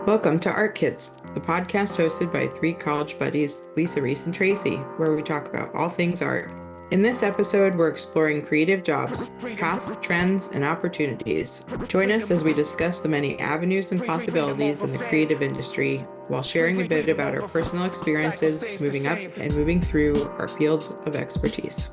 Welcome to ArtKidz, the podcast hosted by three college buddies, Lisa, Reese, and Tracy, where we talk about all things art. In this episode, we're exploring creative jobs, paths, trends, and opportunities. Join us as we discuss the many avenues and possibilities in the creative industry while sharing a bit about our personal experiences moving up and moving through our field of expertise.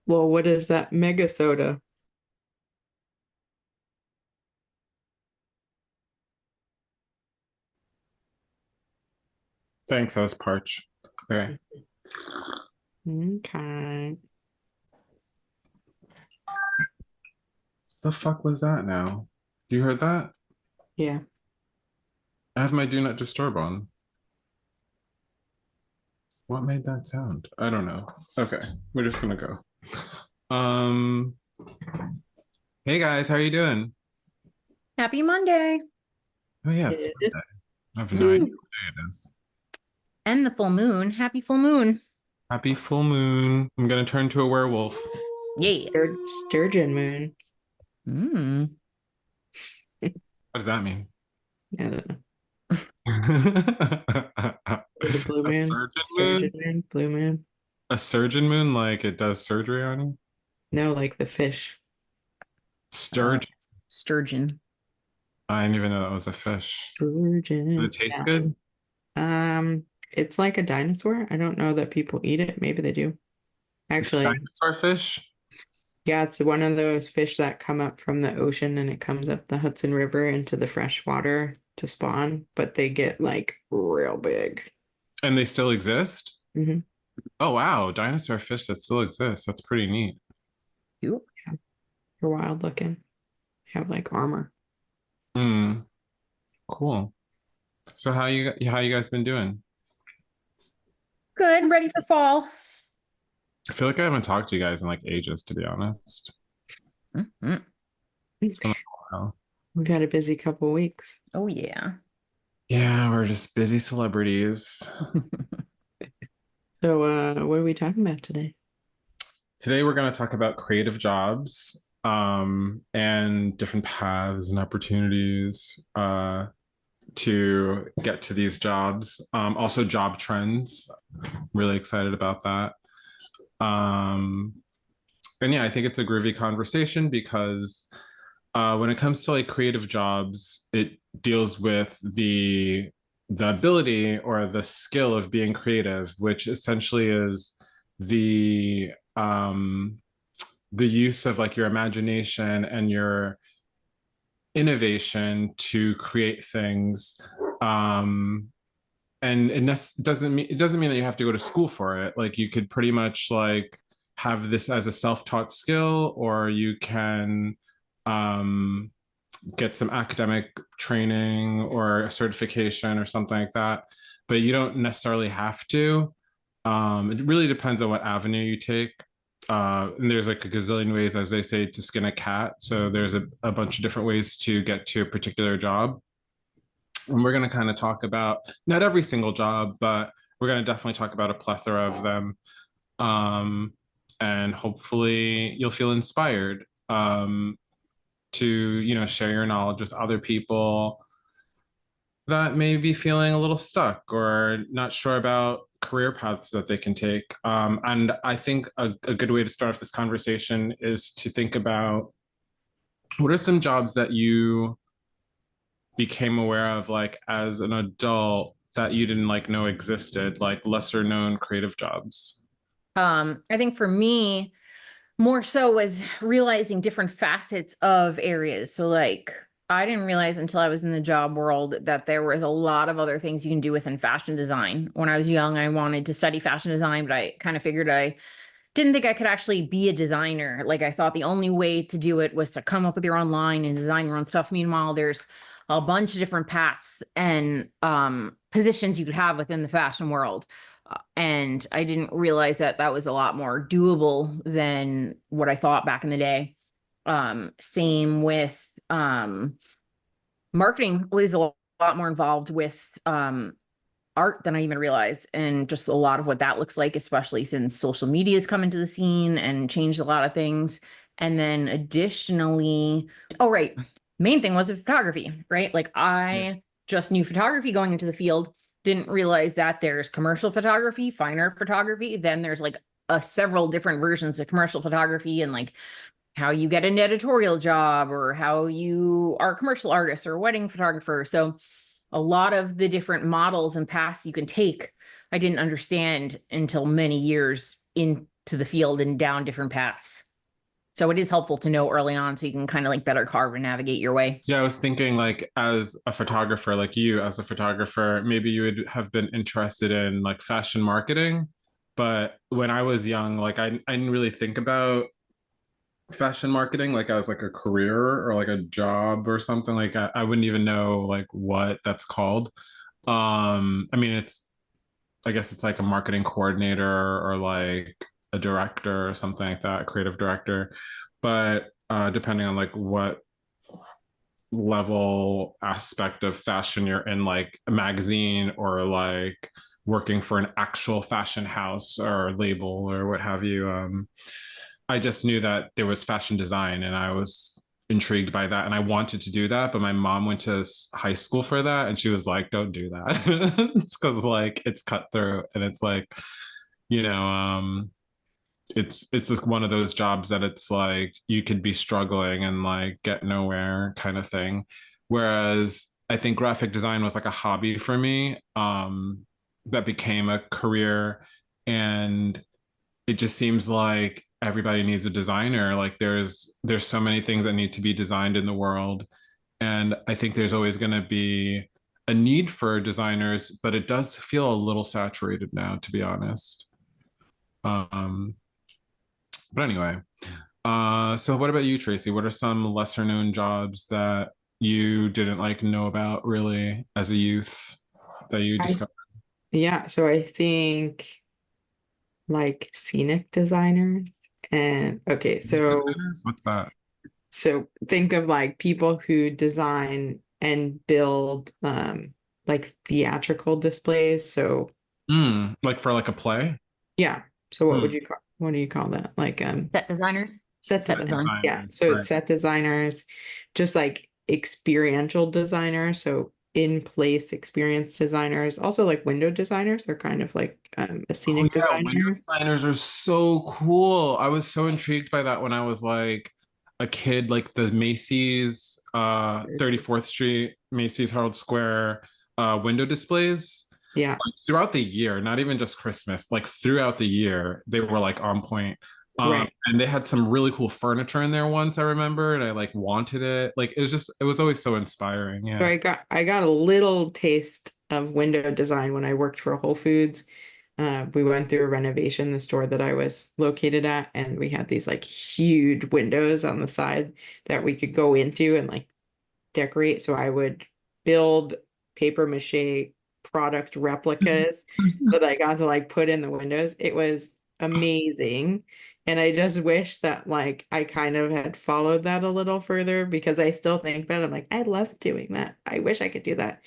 Well, what is that mega soda? Thanks, I was parched. Okay. Okay. The fuck was that now? You heard that? Yeah. I have my do not disturb on. What made that sound? I don't know. Okay, we're just gonna go. Um, hey guys, how are you doing? Happy Monday. Oh yeah, it's Monday. I have no idea what day it is. And the full moon. Happy full moon. Happy full moon. I'm gonna turn to a werewolf. Yeah. Sturgeon moon. What does that mean? I don't know. A The blue moon. surgeon moon. Blue moon. A surgeon moon, like it does surgery on you? No, like the fish. Sturgeon. Sturgeon. I didn't even know that was a fish. Sturgeon. Does it taste good? It's like a dinosaur. I don't know that people eat it. Maybe they do. Actually, Dinosaur fish? yeah, it's one of those fish that come up from the ocean and it comes up the Hudson River into the fresh water to spawn, but they get like real big. And they still exist? Mm-hmm. Oh, wow. Dinosaur fish that still exists. That's pretty neat. Yeah. They're wild looking. They have like armor. Cool. So how you guys been doing? Good. Ready for fall. I feel like I haven't talked to you guys in like ages, to be honest. Mm-hmm. It's been a while. We've had a busy couple weeks. Oh, yeah. Yeah, we're just busy celebrities. So, what are we talking about today? Today we're going to talk about creative jobs, and different paths and opportunities to get to these jobs. Also job trends. Really excited about that. And yeah, I think it's a groovy conversation because when it comes to like creative jobs, it deals with the ability or the skill of being creative, which essentially is the use of like your imagination and your innovation to create things. And it doesn't mean that you have to go to school for it. Like you could pretty much like have this as a self-taught skill, or you can get some academic training or a certification or something like that. But you don't necessarily have to. It really depends on what avenue you take. And there's like a gazillion ways, as they say, to skin a cat. So there's a bunch of different ways to get to a particular job. And we're going to kind of talk about not every single job, but we're going to definitely talk about a plethora of them. And hopefully you'll feel inspired to, share your knowledge with other people that may be feeling a little stuck or not sure about career paths that they can take. And I think a good way to start off this conversation is to think about what are some jobs that you became aware of like as an adult that you didn't like know existed, like lesser known creative jobs? I think for me, more so was realizing different facets of areas. So like I didn't realize until I was in the job world that there was a lot of other things you can do within fashion design. When I was young, I wanted to study fashion design, but I kind of figured I didn't think I could actually be a designer. Like I thought the only way to do it was to come up with your own line and design your own stuff. Meanwhile, there's a bunch of different paths and positions you could have within the fashion world. And I didn't realize that that was a lot more doable than what I thought back in the day. Same with marketing was a lot more involved with art than I even realized, and just a lot of what that looks like, especially since social media has come into the scene and changed a lot of things. And then additionally, oh, right, main thing was photography, right? Like I just knew photography going into the field, didn't realize that there's commercial photography, fine art photography, then there's like several different versions of commercial photography, and like how you get an editorial job or how you are a commercial artist or a wedding photographer. So a lot of the different models and paths you can take, I didn't understand until many years into the field and down different paths. So it is helpful to know early on so you can kind of like better carve and navigate your way. Yeah, I was thinking like as a photographer, like you as a photographer, maybe you would have been interested in like fashion marketing. But when I was young, like I didn't really think about fashion marketing like as like a career or like a job or something. Like I wouldn't even know like what that's called. I mean I guess it's like a marketing coordinator or like a director or something like that, a creative director. But depending on like what level aspect of fashion you're in, like a magazine or like working for an actual fashion house or label or what have you, I just knew that there was fashion design and I was intrigued by that and I wanted to do that, but my mom went to high school for that and she was like, don't do that. It's because like it's cutthroat and it's like, you know, it's just one of those jobs that it's like you could be struggling and like get nowhere kind of thing. Whereas I think graphic design was like a hobby for me, that became a career, and it just seems like everybody needs a designer. Like there's so many things that need to be designed in the world, and I think there's always going to be a need for designers, but it does feel a little saturated now, to be honest. But anyway, so what about you, Tracy? What are some lesser known jobs that you didn't like know about really as a youth that you discovered? Yeah, so I think like scenic designers. And okay, so What's that? so think of like people who design and build like theatrical displays. So Like for like a play? yeah. So what do you call that? Like Set designers? set Set design. design. Yeah. So Right. set designers, just like experiential designers. So in place experience designers, also like window designers are kind of like a scenic Window designer. designers are so cool. I was so intrigued by that when I was like a kid, like the Macy's 34th Street, Macy's Herald Square window displays. Yeah. Like throughout the year, not even just Christmas, like throughout the year, they were like on point. Right. And they had some really cool furniture in there once, I remember, and I like wanted it. Like it was always so inspiring. So Yeah. I got a little taste of window design when I worked for Whole Foods. We went through a renovation, the store that I was located at, and we had these like huge windows on the side that we could go into and like decorate. So I would build paper mache product replicas that I got to like put in the windows. It was amazing. And I just wish that like I kind of had followed that a little further, because I still think about it. I'm like, I love doing that. I wish I could do that.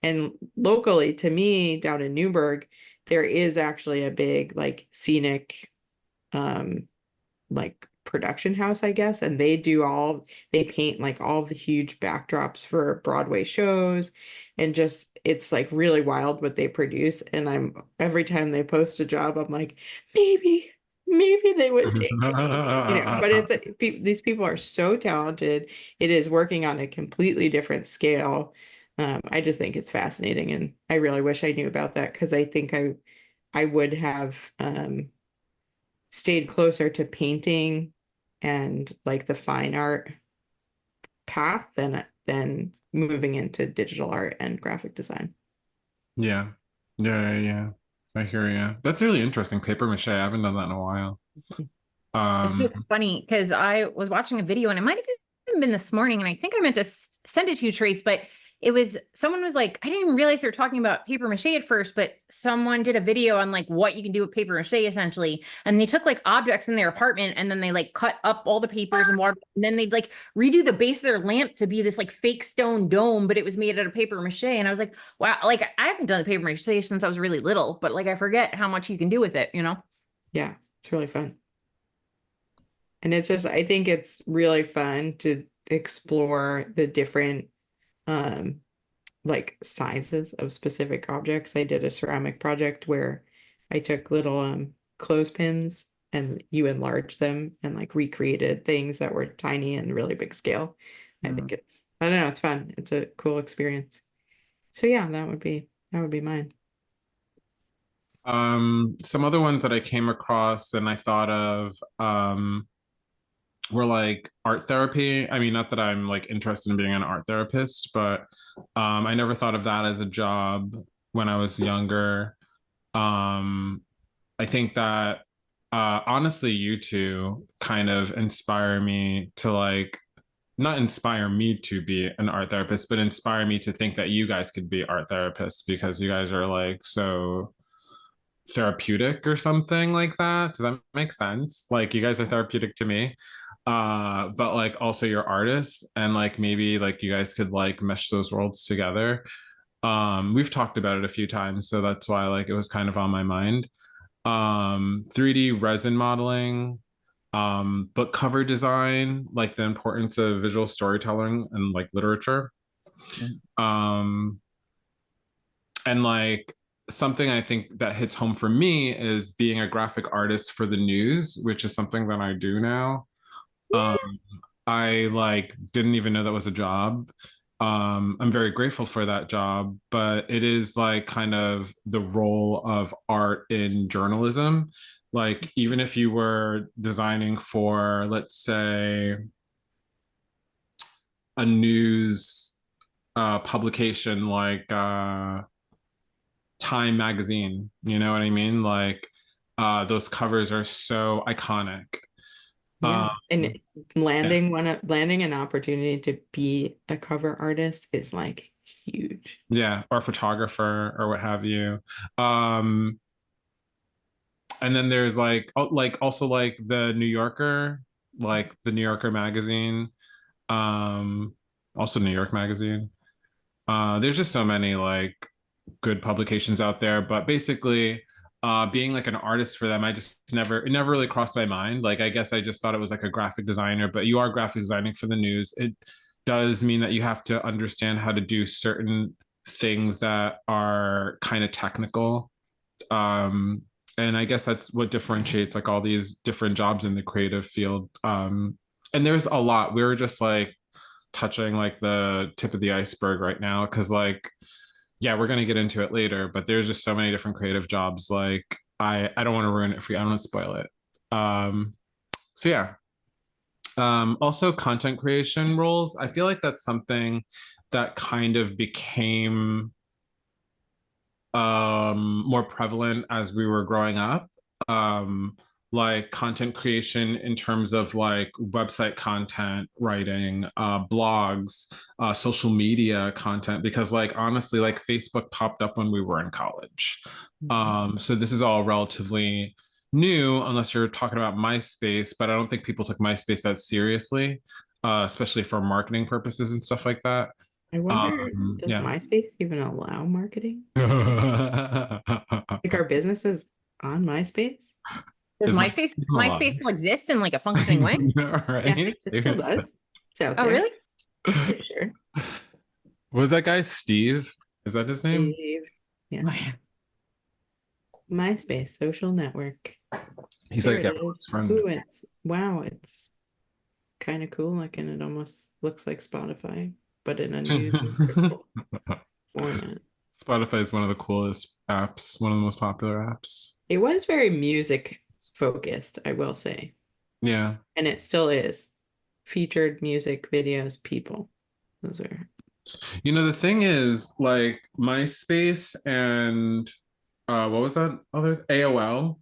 And locally to me down in Newburgh, there is actually a big like scenic like production house, I guess, and they paint like all the huge backdrops for Broadway shows, and just it's like really wild what they produce. And I'm every time they post a job, I'm like, maybe they would take it, but these people are so talented. It is working on a completely different scale. I just think it's fascinating, and I really wish I knew about that, because I think I would have stayed closer to painting and like the fine art path than moving into digital art and graphic design. Yeah. Yeah. I hear you. That's really interesting. Paper mache. I haven't done that in a while. It's so funny because I was watching a video and it might have even been this morning, and I think I meant to send it to you, Trace, but someone was like, I didn't even realize they were talking about paper mache at first, but someone did a video on like what you can do with paper mache essentially. And they took like objects in their apartment and then they like cut up all the papers and water, and then they'd like redo the base of their lamp to be this like fake stone dome, but it was made out of paper mache. And I was like, wow, like I haven't done the paper mache since I was really little, but like I forget how much you can do with it, you know? Yeah, it's really fun. And it's just, I think it's really fun to explore the different like sizes of specific objects. I did a ceramic project where I took little clothespins and you enlarged them and like recreated things that were tiny and really big scale. I think it's, I don't know, it's fun. It's a cool experience. So yeah, that would be mine. Some other ones that I came across and I thought of were like art therapy. I mean, not that I'm like interested in being an art therapist, but I never thought of that as a job when I was younger. I think that honestly, you two kind of inspire me to like, not inspire me to be an art therapist, but inspire me to think that you guys could be art therapists because you guys are like so therapeutic or something like that. Does that make sense? Like you guys are therapeutic to me. But like also you're artists and like maybe like you guys could like mesh those worlds together. We've talked about it a few times, so that's why like it was kind of on my mind. 3D resin modeling, book cover design, like the importance of visual storytelling and like literature. Um, and like something I think that hits home for me is being a graphic artist for the news, which is something that I do now. Um, I like didn't even know that was a job. I'm very grateful for that job, but it is like kind of the role of art in journalism. Like even if you were designing for, let's say, a news publication like Time magazine, you know what I mean? Like those covers are so iconic. Yeah. And Yeah. landing an opportunity to be a cover artist is like huge. Yeah, or photographer or what have you. Um, and then there's like also like the New Yorker, like the New Yorker magazine, um, also New York magazine. There's just so many like good publications out there, but basically being like an artist for them, I just it never really crossed my mind. Like I guess I just thought it was like a graphic designer, but you are graphic designing for the news. It does mean that you have to understand how to do certain things that are kind of technical. Um, and I guess that's what differentiates like all these different jobs in the creative field. And there's a lot. We were just like touching like the tip of the iceberg right now because like yeah, we're gonna get into it later, but there's just so many different creative jobs. Like I don't want to ruin it for you. I don't want to spoil it. So yeah. Also content creation roles. I feel like that's something that kind of became more prevalent as we were growing up. Um, like content creation in terms of like website content writing, blogs, social media content, because like honestly, like Facebook popped up when we were in college. So this is all relatively new, unless you're talking about MySpace, but I don't think people took MySpace that seriously, especially for marketing purposes and stuff like that. I wonder, does Yeah. MySpace even allow marketing? Is Like our businesses on MySpace? Does my MySpace still exist in like a functioning way? right? Yeah, it still does. It's out Oh, there. really? For sure. Was that guy Steve? Is that his name? Steve. Yeah. Oh, yeah. MySpace social network. He's There like it everyone's is. friend. Ooh, it's kind of cool. Like, and it almost looks like Spotify, but in a news format. Spotify is one of the coolest apps, one of the most popular apps. It was very music focused, I will say. Yeah. And it still is. Featured music videos, people. Those are. You know, the thing is, like MySpace and what was that other AOL?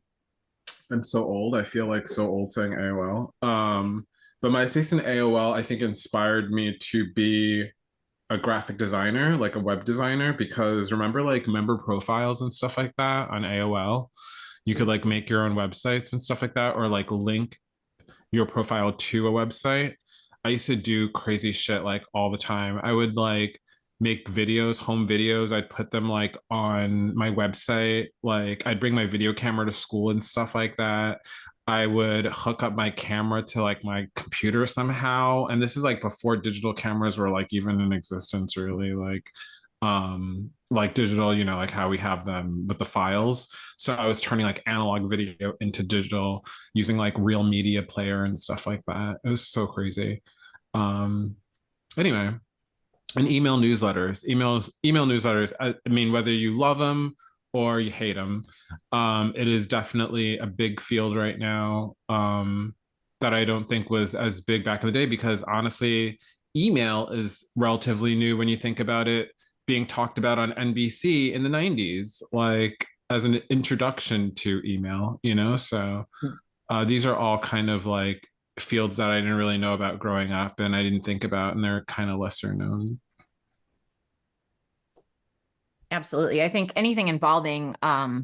I'm so old. I feel like so old saying AOL. But MySpace and AOL, I think, inspired me to be a graphic designer, like a web designer, because remember like member profiles and stuff like that on AOL? You could like make your own websites and stuff like that, or like link your profile to a website. I used to do crazy shit like all the time. I would like make videos, home videos. I'd put them like on my website. Like I'd bring my video camera to school and stuff like that. I would hook up my camera to like my computer somehow. And this is like before digital cameras were like even in existence, really. Like digital, you know, like how we have them with the files. So I was turning like analog video into digital using like real media player and stuff like that. It was so crazy. Um, anyway, and email newsletters. I mean, whether you love them or you hate them, it is definitely a big field right now. That I don't think was as big back in the day, because honestly, email is relatively new when you think about it being talked about on NBC in the 90s, like as an introduction to email, you know? So these are all kind of like fields that I didn't really know about growing up and I didn't think about, and they're kind of lesser known. Absolutely. I think anything involving the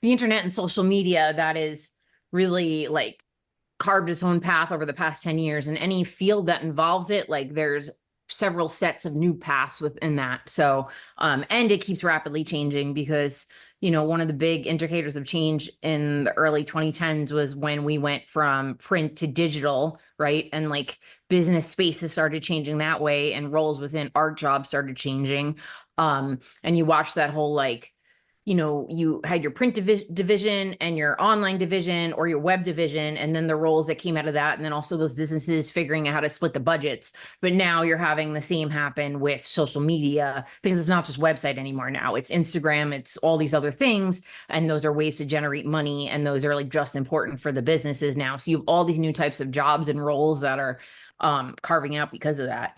internet and social media that is really like carved its own path over the past 10 years, and any field that involves it, like there's several sets of new paths within that. So and it keeps rapidly changing, because one of the big indicators of change in the early 2010s was when we went from print to digital, right? And like business spaces started changing that way, and roles within art jobs started changing. And you watch that whole like you had your print division and your online division or your web division, and then the roles that came out of that. And then also those businesses figuring out how to split the budgets. But now you're having the same happen with social media, because it's not just website anymore. Now it's Instagram, it's all these other things. And those are ways to generate money. And those are like just important for the businesses now. So you have all these new types of jobs and roles that are carving out because of that,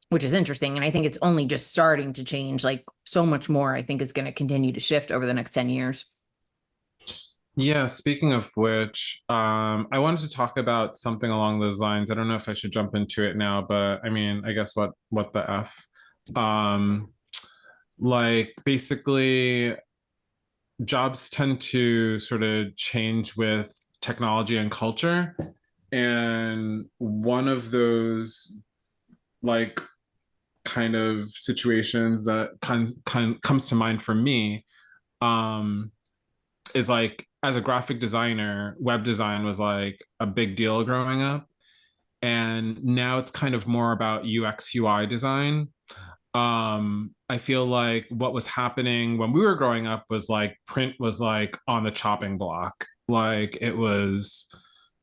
which is interesting. And I think it's only just starting to change. Like so much more, I think, is going to continue to shift over the next 10 years. Yeah, speaking of which, I wanted to talk about something along those lines. I don't know if I should jump into it now, but I mean, I guess what the F? Um, like basically jobs tend to sort of change with technology and culture. And one of those like kind of situations that comes to mind for me is like as a graphic designer, web design was like a big deal growing up. And now it's kind of more about UX UI design. I feel like what was happening when we were growing up was like print was like on the chopping block. Like it was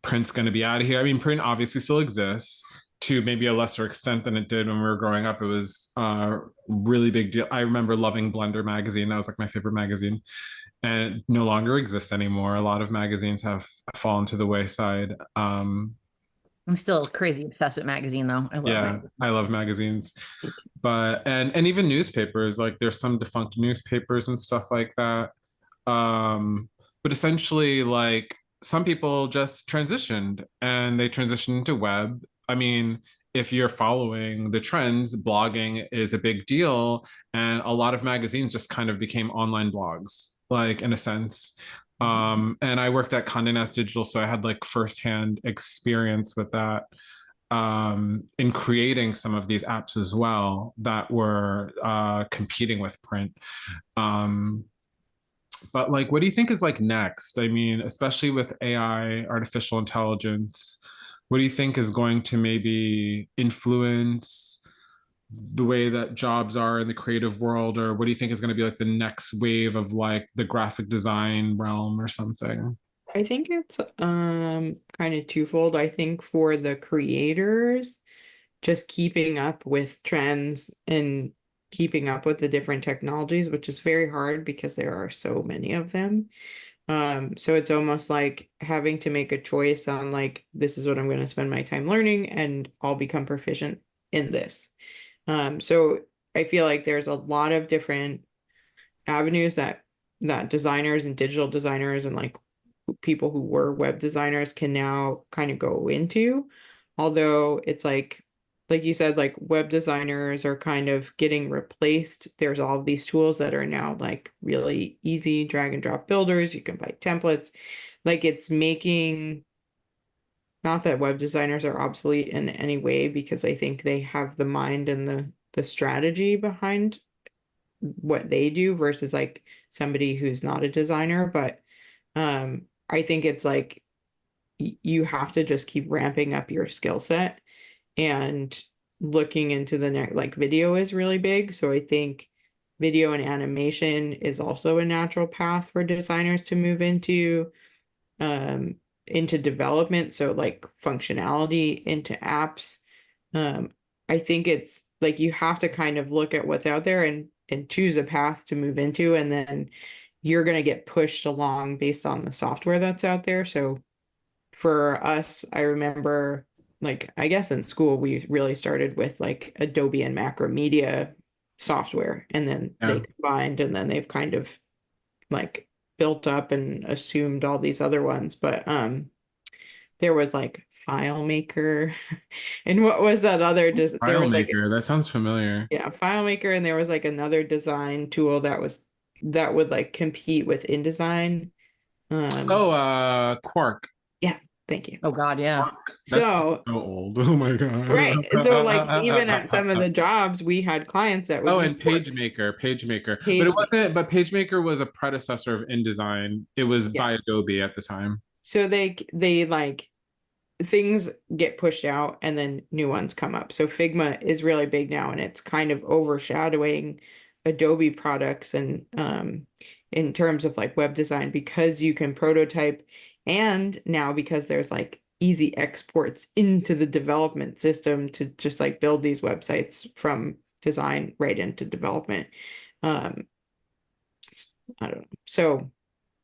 print's going to be out of here. I mean, print obviously still exists to maybe a lesser extent than it did when we were growing up. It was a really big deal. I remember loving Blender magazine. That was like my favorite magazine, and it no longer exists anymore. A lot of magazines have fallen to the wayside. I'm still crazy obsessed with magazine though. I love Yeah, I love magazines. But and even newspapers, like there's some defunct newspapers and stuff like that. But essentially like some people just transitioned and they transitioned to web. I mean, if you're following the trends, blogging is a big deal, and a lot of magazines just kind of became online blogs, like in a sense. And I worked at Condé Nast Digital, so I had like firsthand experience with that in creating some of these apps as well that were competing with print. Um, but like, what do you think is like next? I mean, especially with AI, artificial intelligence, what do you think is going to maybe influence the way that jobs are in the creative world, or what do you think is going to be like the next wave of like the graphic design realm or something? I think it's kind of twofold. I think for the creators, just keeping up with trends and keeping up with the different technologies, which is very hard because there are so many of them. So it's almost like having to make a choice on like, this is what I'm going to spend my time learning, and I'll become proficient in this. So I feel like there's a lot of different avenues that designers and digital designers and like people who were web designers can now kind of go into. Although it's like like you said, like web designers are kind of getting replaced. There's all of these tools that are now like really easy drag and drop builders. You can buy templates. Like it's making, not that web designers are obsolete in any way, because I think they have the mind and the strategy behind what they do versus like somebody who's not a designer. But I think it's like you have to just keep ramping up your skill set and looking into the next, like video is really big. So I think video and animation is also a natural path for designers to move um, into development. So like functionality into apps. Um, I think it's like you have to kind of look at what's out there and choose a path to move into, and then you're going to get pushed along based on the software that's out there. So for us, I remember, like, I guess in school, we really started with like Adobe and Macromedia software, and then they combined, and then they've kind of like built up and assumed all these other ones. But there was like FileMaker, and what was that other? There was like, FileMaker, that sounds familiar. yeah, FileMaker, and there was like another design tool that would like compete with InDesign. Quark. Yeah, thank you. Oh God, yeah. That's So old. Oh my God. right. So like even at some of the jobs, we had clients that would and PageMaker. But PageMaker was a predecessor of InDesign. It was by Adobe at the time. So they like things get pushed out and then new ones come up. So Figma is really big now, and it's kind of overshadowing Adobe products, and in terms of like web design, because you can prototype, and now because there's like easy exports into the development system to just like build these websites from design right into development. I don't know. So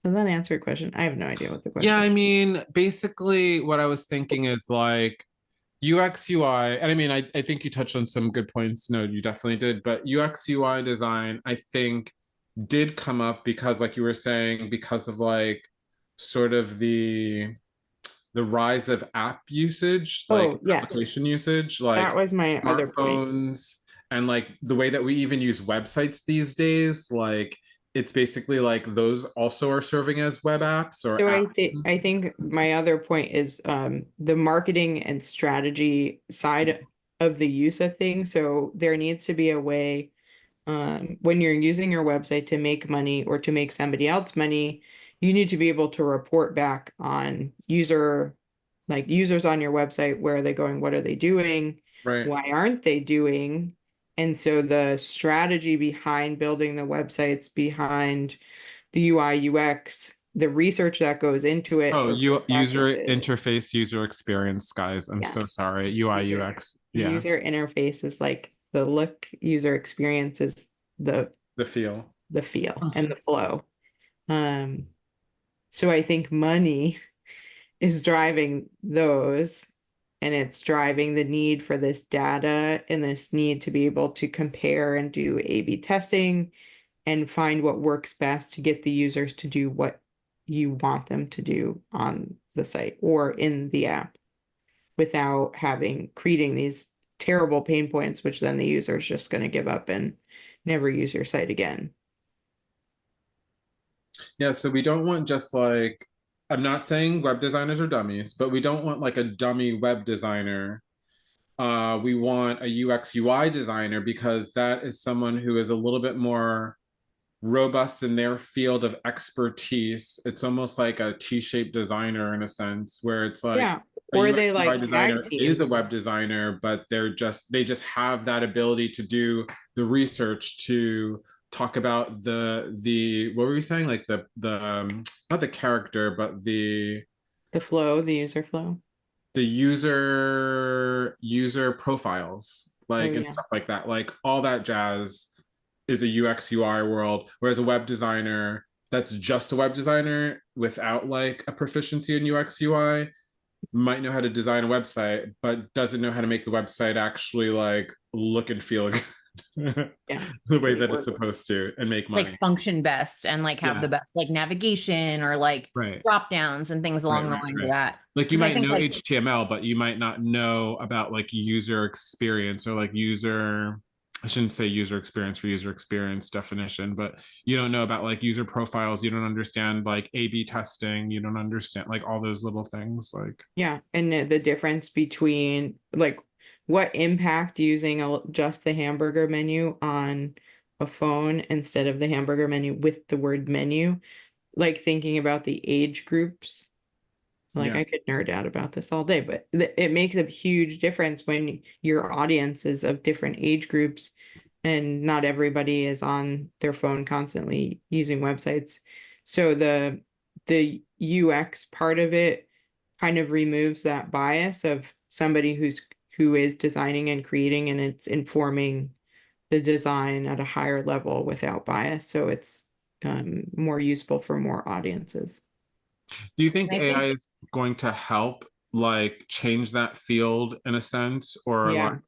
does that answer your question? I have no idea what the question is. Yeah, I mean, basically what I was thinking is like UX UI, and I mean, I think you touched on some good points. No, you definitely did. But UX UI design, I think, did come up because, like you were saying, because of like sort of the rise of app usage, like application usage, like that was my other point. smartphones, and like the way that we even use websites these days, like it's basically like those also are serving as web apps or So apps. I think my other point is the marketing and strategy side of the use of things. So there needs to be a way when you're using your website to make money or to make somebody else money, you need to be able to report back on users on your website. Where are they going? What are they doing? Right. Why aren't they doing? And so the strategy behind building the websites, behind the UI, UX, the research that goes into it. Oh, user interface, user experience, guys. I'm so sorry. UI, UX. Yeah. User interface is like the look, user experience is the feel. The feel and the flow. So I think money is driving those, and it's driving the need for this data and this need to be able to compare and do A/B testing and find what works best to get the users to do what you want them to do on the site or in the app, without creating these terrible pain points, which then the user is just going to give up and never use your site again. Yeah, so we don't want just like, I'm not saying web designers are dummies, but we don't want like a dummy web designer. We want a UX UI designer, because that is someone who is a little bit more robust in their field of expertise. It's almost like a T-shaped designer in a sense, where it's like or a they UX like UI designer is a web designer, but they just have that ability to do the research, to talk about the what were you saying, like the not the character, but the flow, the user flow, the user profiles, like and stuff like that, like all that jazz is a UX UI world. Whereas a web designer that's just a web designer without like a proficiency in UX UI might know how to design a website, but doesn't know how to make the website actually like look and feel good. Yeah. the way that it's supposed to and make money. Like function best and like have the best like navigation or like drop downs and things along the lines of that. Like you might know like, HTML, but you might not know about like user experience or like I shouldn't say user experience for user experience definition, but you don't know about like user profiles. You don't understand like A/B testing. You don't understand like all those little things. Like, yeah. And the difference between like what impact using just the hamburger menu on a phone instead of the hamburger menu with the word menu, like thinking about the age groups. Like I could nerd out about this all day, but it makes a huge difference when your audience is of different age groups and not everybody is on their phone constantly using websites. So the UX part of it kind of removes that bias of somebody who is designing and creating, and it's informing the design at a higher level without bias. So it's more useful for more audiences. do you think AI is going to help like change that field in a sense, or like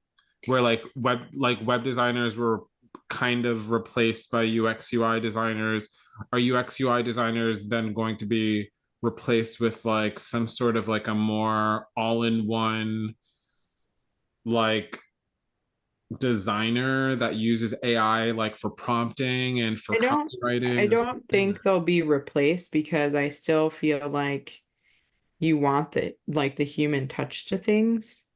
where like web designers were kind of replaced by UX UI designers? Are UX UI designers then going to be replaced with like some sort of like a more all-in-one like designer that uses AI like for prompting and for copywriting? I don't think they'll be replaced because I still feel like you want the human touch to things.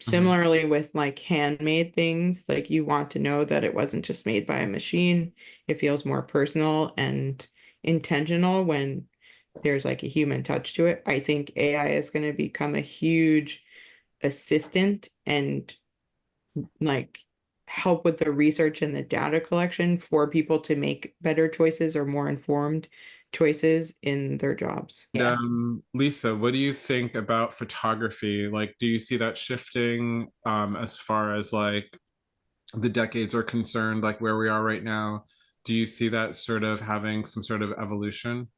Similarly with like handmade things, like you want to know that it wasn't just made by a machine. It feels more personal and intentional when there's like a human touch to it. I think AI is going to become a huge assistant and like help with the research and the data collection for people to make better choices or more informed choices in their jobs. Lisa, what do you think about photography? Like, do you see that shifting as far as like the decades are concerned, like where we are right now? Do you see that sort of having some sort of evolution?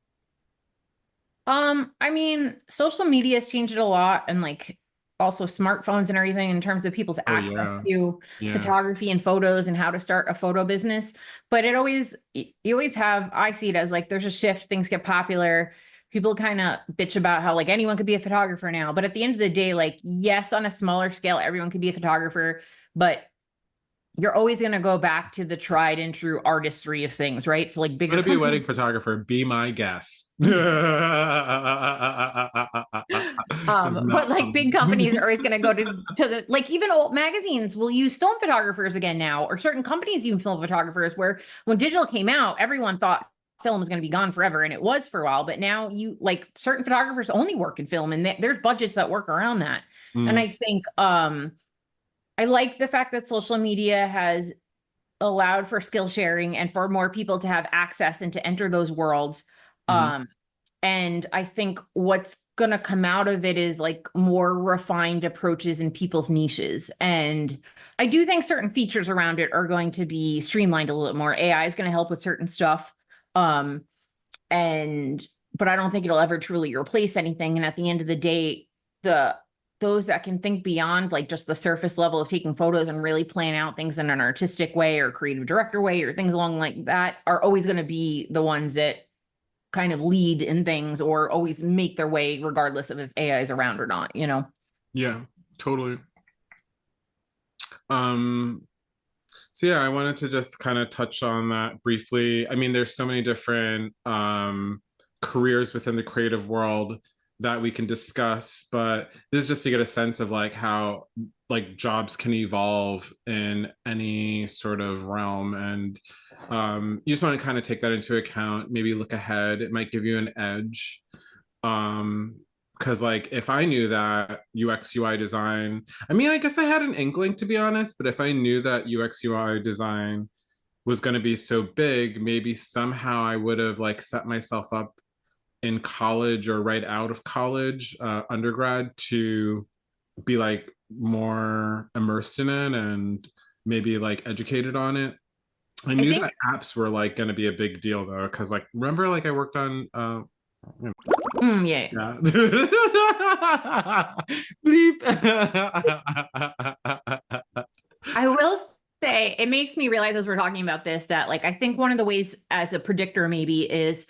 I mean, social media has changed it a lot, and like also smartphones and everything in terms of people's access to photography and photos and how to start a photo business. But you always have, I see it as like there's a shift, things get popular. People kind of bitch about how like anyone could be a photographer now. But at the end of the day, like, yes, on a smaller scale, everyone could be a photographer, but you're always going to go back to the tried and true artistry of things, right? So like bigger. I'm gonna be a wedding photographer. Be my guest. But like big companies are always going to go to the, like even old magazines will use film photographers again now, or certain companies use film photographers, where when digital came out, everyone thought film was going to be gone forever, and it was for a while. But now you like certain photographers only work in film, and there's budgets that work around that. And I think I like the fact that social media has allowed for skill sharing and for more people to have access and to enter those worlds. And I think what's going to come out of it is like more refined approaches in people's niches. And I do think certain features around it are going to be streamlined a little bit more. AI is going to help with certain stuff. But I don't think it'll ever truly replace anything. And at the end of the day, those that can think beyond like just the surface level of taking photos and really plan out things in an artistic way or creative director way or things along like that are always going to be the ones that kind of lead in things or always make their way regardless of if AI is around or not, you know? Yeah, totally. So yeah, I wanted to just kind of touch on that briefly. I mean, there's so many different careers within the creative world that we can discuss, but this is just to get a sense of like how like jobs can evolve in any sort of realm. And you just want to kind of take that into account, maybe look ahead. It might give you an edge. Because like if I knew that UX UI design, I mean, I guess I had an inkling to be honest, but if I knew that UX UI design was going to be so big, maybe somehow I would have like set myself up in college or right out of college, undergrad, to be like more immersed in it and maybe like educated on it. I knew that apps were like going to be a big deal though, because like remember like I worked on yeah. Bleep. I will say say, it makes me realize as we're talking about this that like I think one of the ways as a predictor maybe is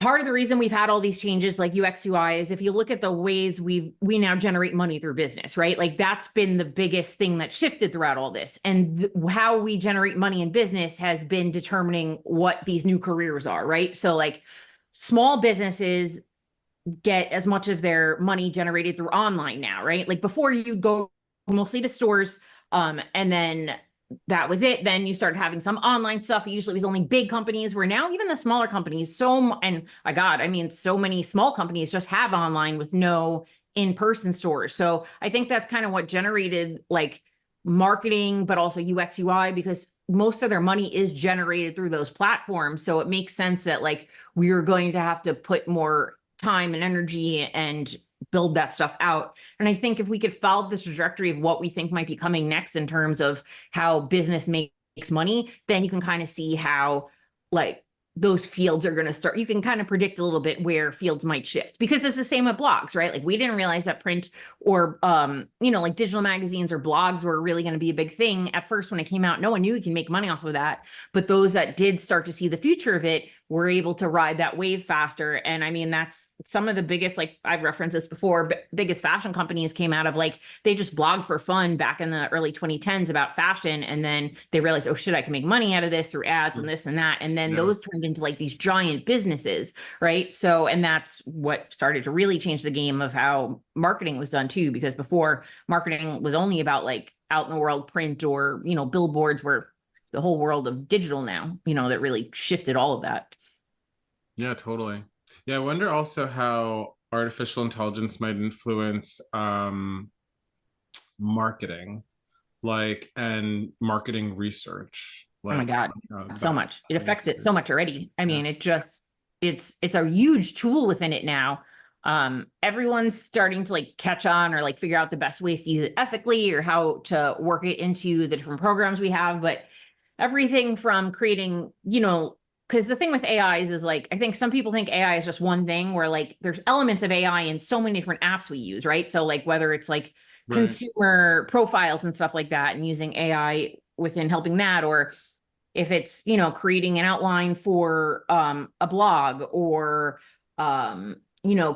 part of the reason we've had all these changes like UX UI is if you look at the ways we now generate money through business, right? Like that's been the biggest thing that shifted throughout all this. And how we generate money in business has been determining what these new careers are, right? So like small businesses get as much of their money generated through online now, right? Like before you go mostly to stores, and then that was it. Then you started having some online stuff. Usually it was only big companies, where now even the smaller companies, and my God, I mean, so many small companies just have online with no in-person stores. So I think that's kind of what generated like marketing, but also UX UI, because most of their money is generated through those platforms. So it makes sense that like we're going to have to put more time and energy and build that stuff out. And I think if we could follow the trajectory of what we think might be coming next in terms of how business makes money, then you can kind of see how like those fields are going to start. You can kind of predict a little bit where fields might shift, because it's the same with blogs, right? Like we didn't realize that print or, like digital magazines or blogs were really going to be a big thing at first. When it came out, no one knew you can make money off of that. But those that did start to see the future of it were able to ride that wave faster. And I mean, that's some of the biggest, like I've referenced this before, biggest fashion companies came out of like, they just blogged for fun back in the early 2010s about fashion. And then they realized, oh shit, I can make money out of this through ads and this and that. And then those turned into like these giant businesses, right? So, and that's what started to really change the game of how marketing was done too, because before marketing was only about like out in the world print or, billboards, where the whole world of digital now, that really shifted all of that. Yeah, totally. Yeah, I wonder also how artificial intelligence might influence marketing, like, and marketing research. Like, oh my God, so much. It affects it so much already. I mean, it's a huge tool within it now. Everyone's starting to like catch on or like figure out the best ways to use it ethically or how to work it into the different programs we have. But everything from creating, because the thing with AIs is like, I think some people think AI is just one thing, where like there's elements of AI in so many different apps we use, right? So like whether it's like consumer profiles and stuff like that, and using AI within helping that, or if it's, creating an outline for a blog, or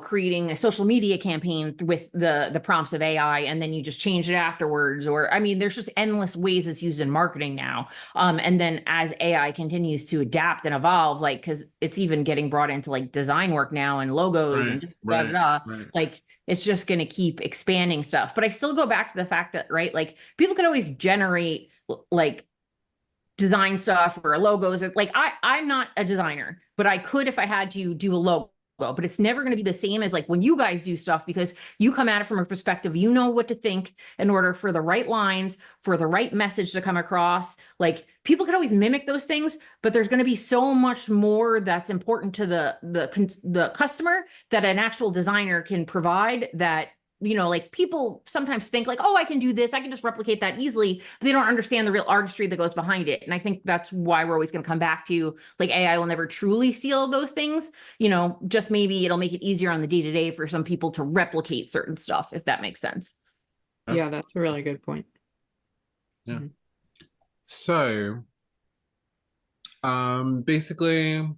creating a social media campaign with the prompts of AI, and then you just change it afterwards. Or, I mean, there's just endless ways it's used in marketing now. And then as AI continues to adapt and evolve, like, because it's even getting brought into like design work now and logos and just like, it's just going to keep expanding stuff. But I still go back to the fact that, right, like people could always generate like design stuff or logos. Like I'm not a designer, but I could, if I had to, do a logo. But it's never going to be the same as like when you guys do stuff, because you come at it from a perspective, what to think in order for the right lines, for the right message to come across. Like people could always mimic those things, but there's going to be so much more that's important to the customer that an actual designer can provide, that like people sometimes think like, oh, I can do this, I can just replicate that easily, but they don't understand the real artistry that goes behind it. And I think that's why we're always going to come back to like AI will never truly steal those things, just maybe it'll make it easier on the day-to-day for some people to replicate certain stuff, if that makes sense. Yeah, that's a really good point. Yeah. Mm-hmm. So basically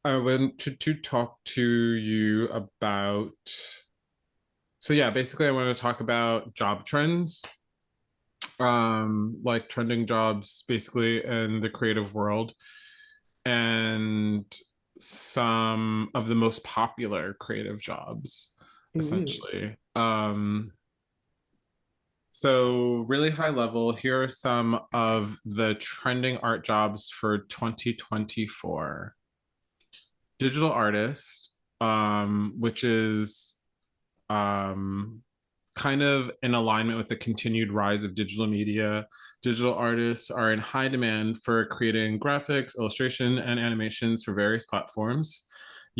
I went to talk to you about, so yeah, basically I want to talk about job trends, like trending jobs basically in the creative world, and some of the most popular creative jobs, essentially. So really high level, here are some of the trending art jobs for 2024. Digital artist, which is kind of in alignment with the continued rise of digital media. Digital artists are in high demand for creating graphics, illustration, and animations for various platforms.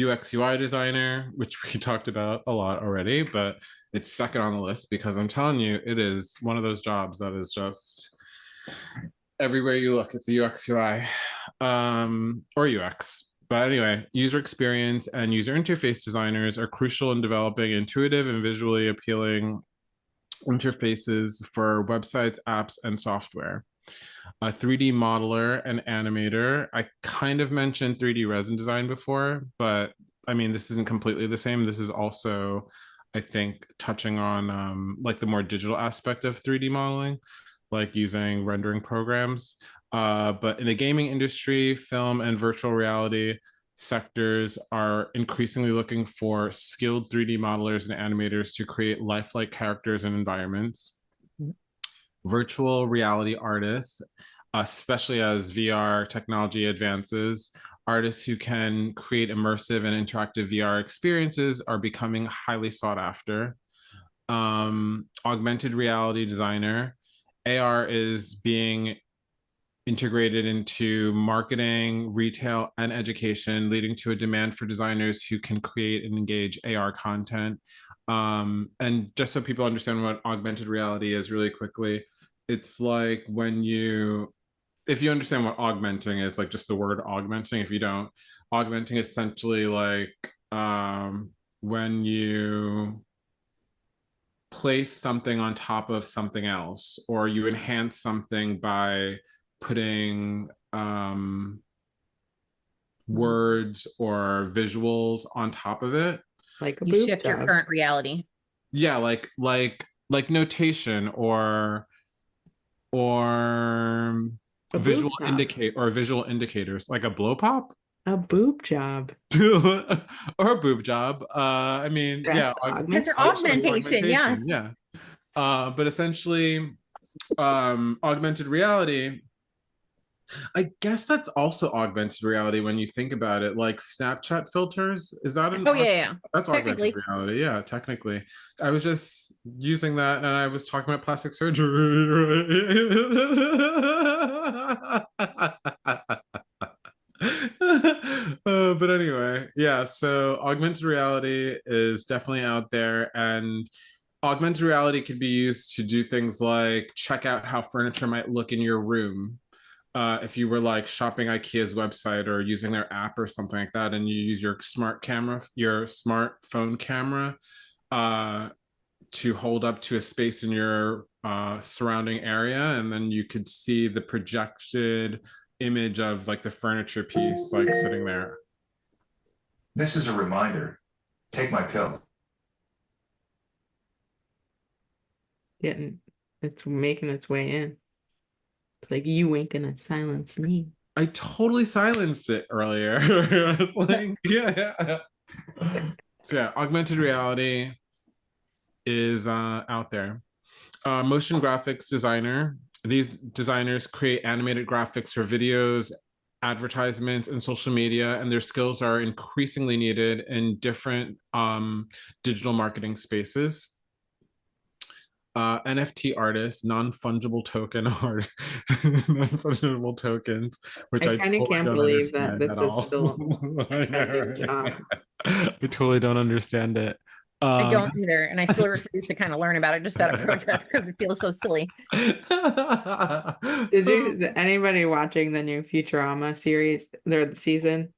UX UI designer, which we talked about a lot already, but it's second on the list because I'm telling you, it is one of those jobs that is just everywhere you look, it's a UX UI or UX. But anyway, user experience and user interface designers are crucial in developing intuitive and visually appealing interfaces for websites, apps, and software. A 3D modeler and animator. I kind of mentioned 3D resin design before, but I mean, this isn't completely the same. This is also, I think, touching on like the more digital aspect of 3D modeling, like using rendering programs. But in the gaming industry, film and virtual reality sectors are increasingly looking for skilled 3D modelers and animators to create lifelike characters and environments. Virtual reality artists, especially as VR technology advances, artists who can create immersive and interactive VR experiences are becoming highly sought after. Augmented reality designer. AR is being integrated into marketing, retail, and education, leading to a demand for designers who can create and engage AR content. And just so people understand what augmented reality is really quickly, it's like if you understand what augmenting is, like just the word augmenting, if you don't, augmenting is essentially like when you place something on top of something else, or you enhance something by putting words or visuals on top of it. Like a You boob shift your job. current reality. Yeah, like notation or A boob job. visual indicators, like a blow pop. A boob job. Or a boob job. I mean, That's yeah, the augmentation. Augmentation, yes. yeah. But essentially, augmented reality, I guess that's also augmented reality when you think about it. Like Snapchat filters, is that Oh yeah. that's augmented Technically. reality? Yeah, technically. I was just using that, and I was talking about plastic surgery. But anyway, yeah. So augmented reality is definitely out there, and augmented reality can be used to do things like check out how furniture might look in your room. If you were like shopping IKEA's website or using their app or something like that, and you use your smartphone camera, to hold up to a space in your surrounding area, and then you could see the projected image of like the furniture piece like sitting there. This is a reminder. Take my pill. It's making its way in. It's like you ain't gonna silence me. I totally silenced it earlier. Like, yeah. So yeah, augmented reality is out there. Motion graphics designer. These designers create animated graphics for videos, advertisements, and social media, and their skills are increasingly needed in different digital marketing spaces. NFT artists, non-fungible token art, non-fungible tokens, which I I kind of totally can't don't believe that understand this at is all. still I a know, trending right? job. I totally don't understand it. I don't either, and I still refuse to kind of learn about it just out of protest because it feels so silly. Anybody watching the new Futurama series, the season?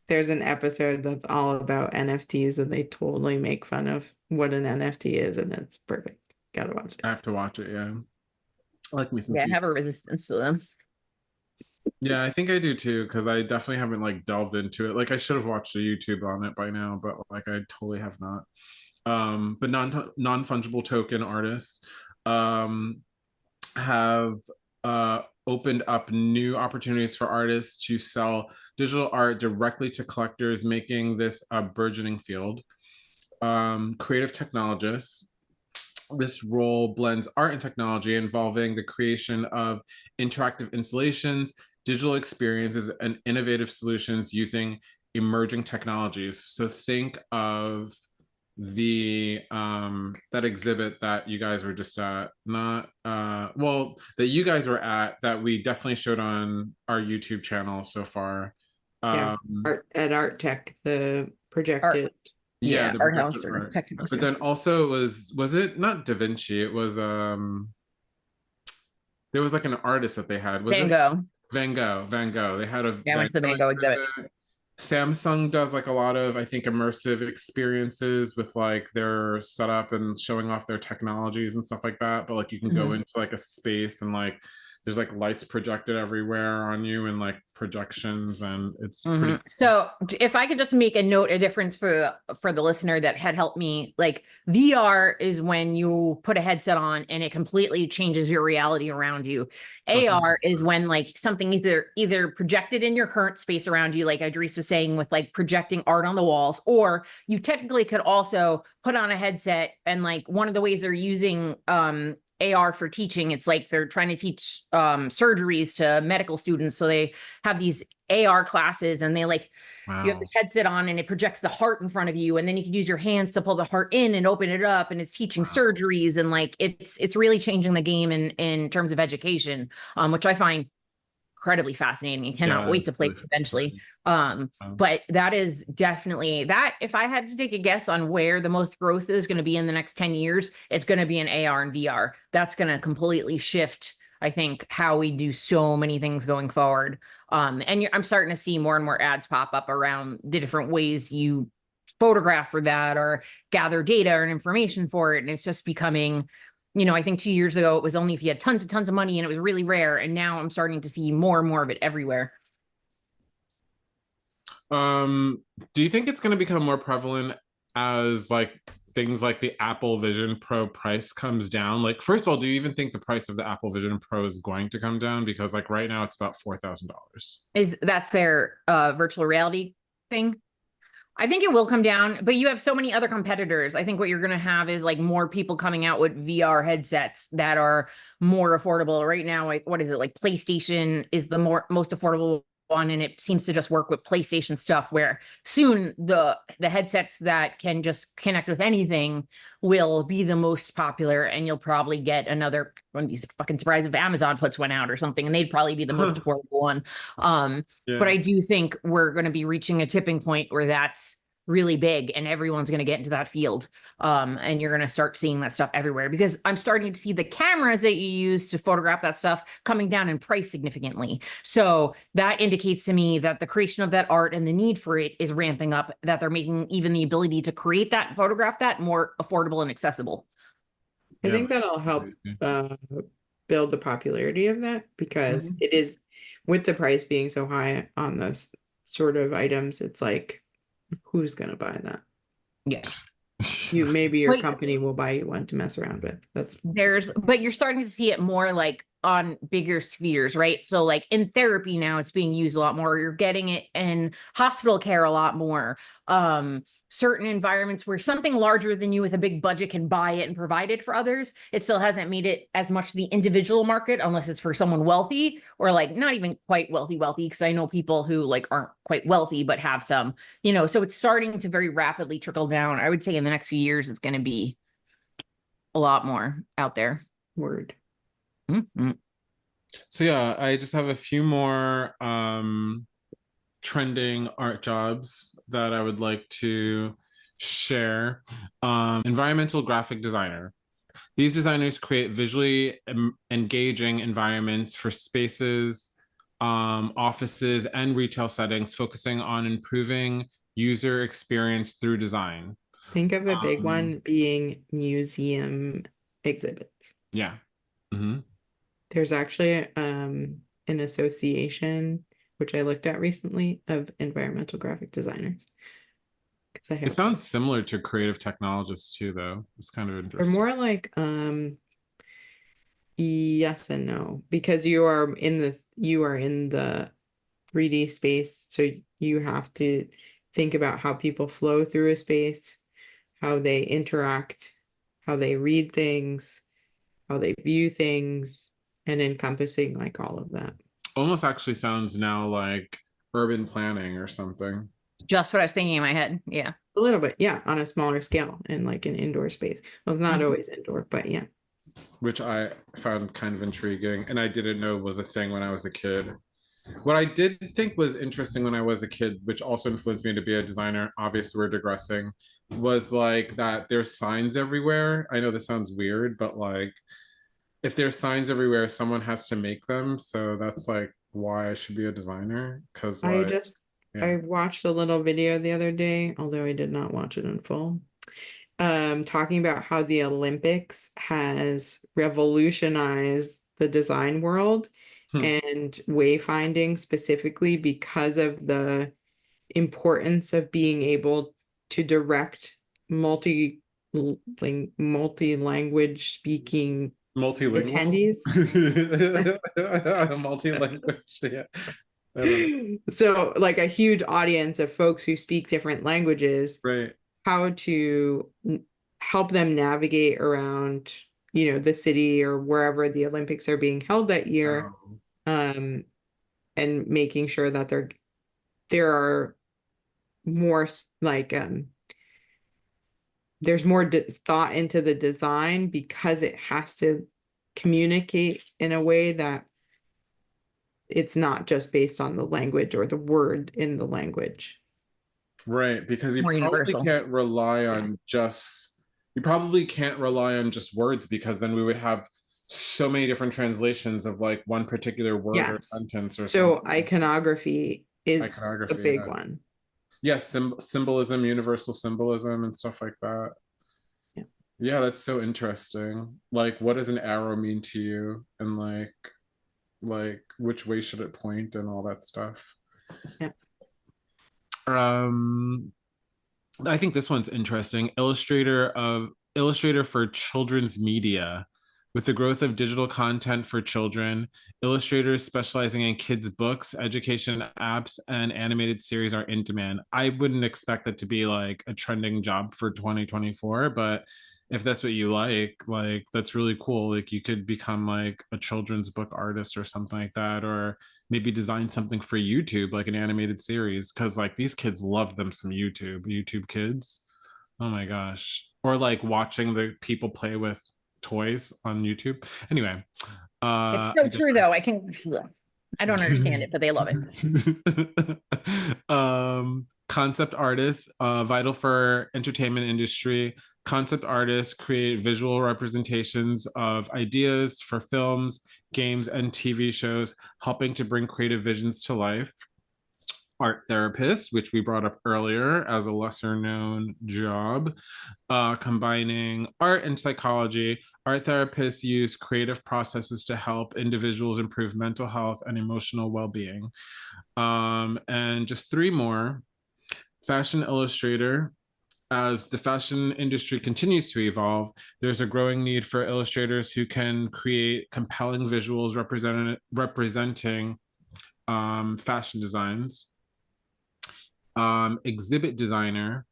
There's an episode that's all about NFTs, and they totally make fun of what an NFT is, and it's perfect. Gotta watch it. I have to watch it, yeah. I like me some Yeah, I have a resistance to them. Yeah, I think I do too, because I definitely haven't like delved into it. Like I should have watched a YouTube on it by now, but like I totally have not. But non-fungible token artists have opened up new opportunities for artists to sell digital art directly to collectors, making this a burgeoning field. Creative technologists. This role blends art and technology, involving the creation of interactive installations, digital experiences, and innovative solutions using emerging technologies. So think of the that exhibit that you guys were just at, not well, that you guys were at, that we definitely showed on our YouTube channel so far. Yeah, at Art Tech, the projected. Yeah, the art house projected or art. technical. But then also was it not Da Vinci? It was there was like an artist that they had. Was Van it Gogh. Van Gogh? Van Gogh. They had a Yeah, I went to the Van Gogh exhibit. Samsung does like a lot of, I think, immersive experiences with like their setup and showing off their technologies and stuff like that. But like you can go into like a space and like there's like lights projected everywhere on you and like projections, and it's pretty cool. So if I could just make a difference for the listener that had helped me, like VR is when you put a headset on and it completely changes your reality around you. That's AR is when like something either projected in your current space around you, like Idris was saying, with like projecting art on the walls, or you technically could also put on a headset, and like one of the ways they're using AR for teaching, it's like they're trying to teach surgeries to medical students. So they have these AR classes, and they like, you have wow. this headset on and it projects the heart in front of you, and then you can use your hands to pull the heart in and open it up, and it's teaching Wow. surgeries, and like it's really changing the game in terms of education, which I find incredibly fascinating and cannot Yeah, wait it's to play really eventually. fascinating. But that is definitely that. If I had to take a guess on where the most growth is going to be in the next 10 years, it's going to be in AR and VR. That's going to completely shift, I think, how we do so many things going forward. And I'm starting to see more and more ads pop up around the different ways you photograph for that or gather data or information for it. And it's just becoming, I think 2 years ago, it was only if you had tons and tons of money and it was really rare. And now I'm starting to see more and more of it everywhere. Do you think it's going to become more prevalent as like things like the Apple Vision Pro price comes down? Like, first of all, do you even think the price of the Apple Vision Pro is going to come down? Because like right now it's about $4,000. That's their virtual reality thing? I think it will come down, but you have so many other competitors. I think what you're going to have is like more people coming out with VR headsets that are more affordable. Right now, like, what is it? Like PlayStation is the most affordable one, and it seems to just work with PlayStation stuff, where soon the headsets that can just connect with anything will be the most popular, and you'll probably get another one. Be fucking surprised if Amazon puts one out or something, and they'd probably be the most affordable one. Yeah. But I do think we're going to be reaching a tipping point where that's really big and everyone's going to get into that field. And you're going to start seeing that stuff everywhere, because I'm starting to see the cameras that you use to photograph that stuff coming down in price significantly. So that indicates to me that the creation of that art and the need for it is ramping up, that they're making even the ability to create that and photograph that more affordable and accessible. I think that'll help build the popularity of that, because it is, with the price being so high on those sort of items, it's like, who's gonna buy that? Yeah. Maybe your company will buy you one to mess around with. But you're starting to see it more like on bigger spheres, right? So like in therapy now, it's being used a lot more. You're getting it in hospital care a lot more. Certain environments where something larger than you with a big budget can buy it and provide it for others. It still hasn't made it as much the individual market, unless it's for someone wealthy or like not even quite wealthy, because I know people who like aren't quite wealthy but have some, so it's starting to very rapidly trickle down. I would say in the next few years, it's going to be a lot more out there. Word. Mm-hmm. So yeah, I just have a few more trending art jobs that I would like to share. Environmental graphic designer. These designers create visually engaging environments for spaces, offices, and retail settings, focusing on improving user experience through design. Think of a big one being museum exhibits. Yeah. Mm-hmm. There's actually an association, which I looked at recently, of environmental graphic designers. It sounds similar to creative technologists too, though. It's kind of interesting. They're more like yes and no, because you are in the 3D space, so you have to think about how people flow through a space, how they interact, how they read things, how they view things, and encompassing like all of that. Almost actually sounds now like urban planning or something. Just what I was thinking in my head. Yeah. A little bit, yeah, on a smaller scale in like an indoor space. Well, it's not always indoor, but yeah. Which I found kind of intriguing, and I didn't know was a thing when I was a kid. What I did think was interesting when I was a kid, which also influenced me to be a designer, obviously we're digressing, was like that there's signs everywhere. I know this sounds weird, but like if there's signs everywhere, someone has to make them. So that's like why I should be a designer. Because like, I watched a little video the other day, although I did not watch it in full, talking about how the Olympics has revolutionized the design world and wayfinding specifically because of the importance of being able to direct multi-language speaking Multilingual. attendees. Multi-language, yeah. I don't know. So like a huge audience of folks who speak different languages, Right. how to help them navigate around, you know, the city or wherever the Olympics are being held that year, and making sure that there are more like there's more thought into the design because it has to communicate in a way that it's not just based on the language or the word in the language. Right, because More you probably universal. can't rely on you probably can't rely on just words, because then we would have so many different translations of like one particular word or Yes. sentence or So something. iconography is a Iconography, big yeah. one. Yes, symbolism, universal symbolism and stuff like that. Yeah. Yeah, that's so interesting. Like, what does an arrow mean to you? And like which way should it point and all that stuff. Yeah. I think this one's interesting. Illustrator for children's media. With the growth of digital content for children, illustrators specializing in kids' books, education apps, and animated series are in demand. I wouldn't expect that to be like a trending job for 2024, but if that's what you like that's really cool. Like you could become like a children's book artist or something like that, or maybe design something for YouTube, like an animated series, because like these kids love them some YouTube Kids. Oh my gosh. Or like watching the people play with toys on YouTube. Anyway, It's so true though. I don't understand it, but they love it. Concept artists, vital for entertainment industry. Concept artists create visual representations of ideas for films, games, and TV shows, helping to bring creative visions to life. Art therapist, which we brought up earlier as a lesser known job, combining art and psychology. Art therapists use creative processes to help individuals improve mental health and emotional well-being. And just three more. Fashion illustrator. As the fashion industry continues to evolve, there's a growing need for illustrators who can create compelling visuals representing fashion designs. Exhibit designer.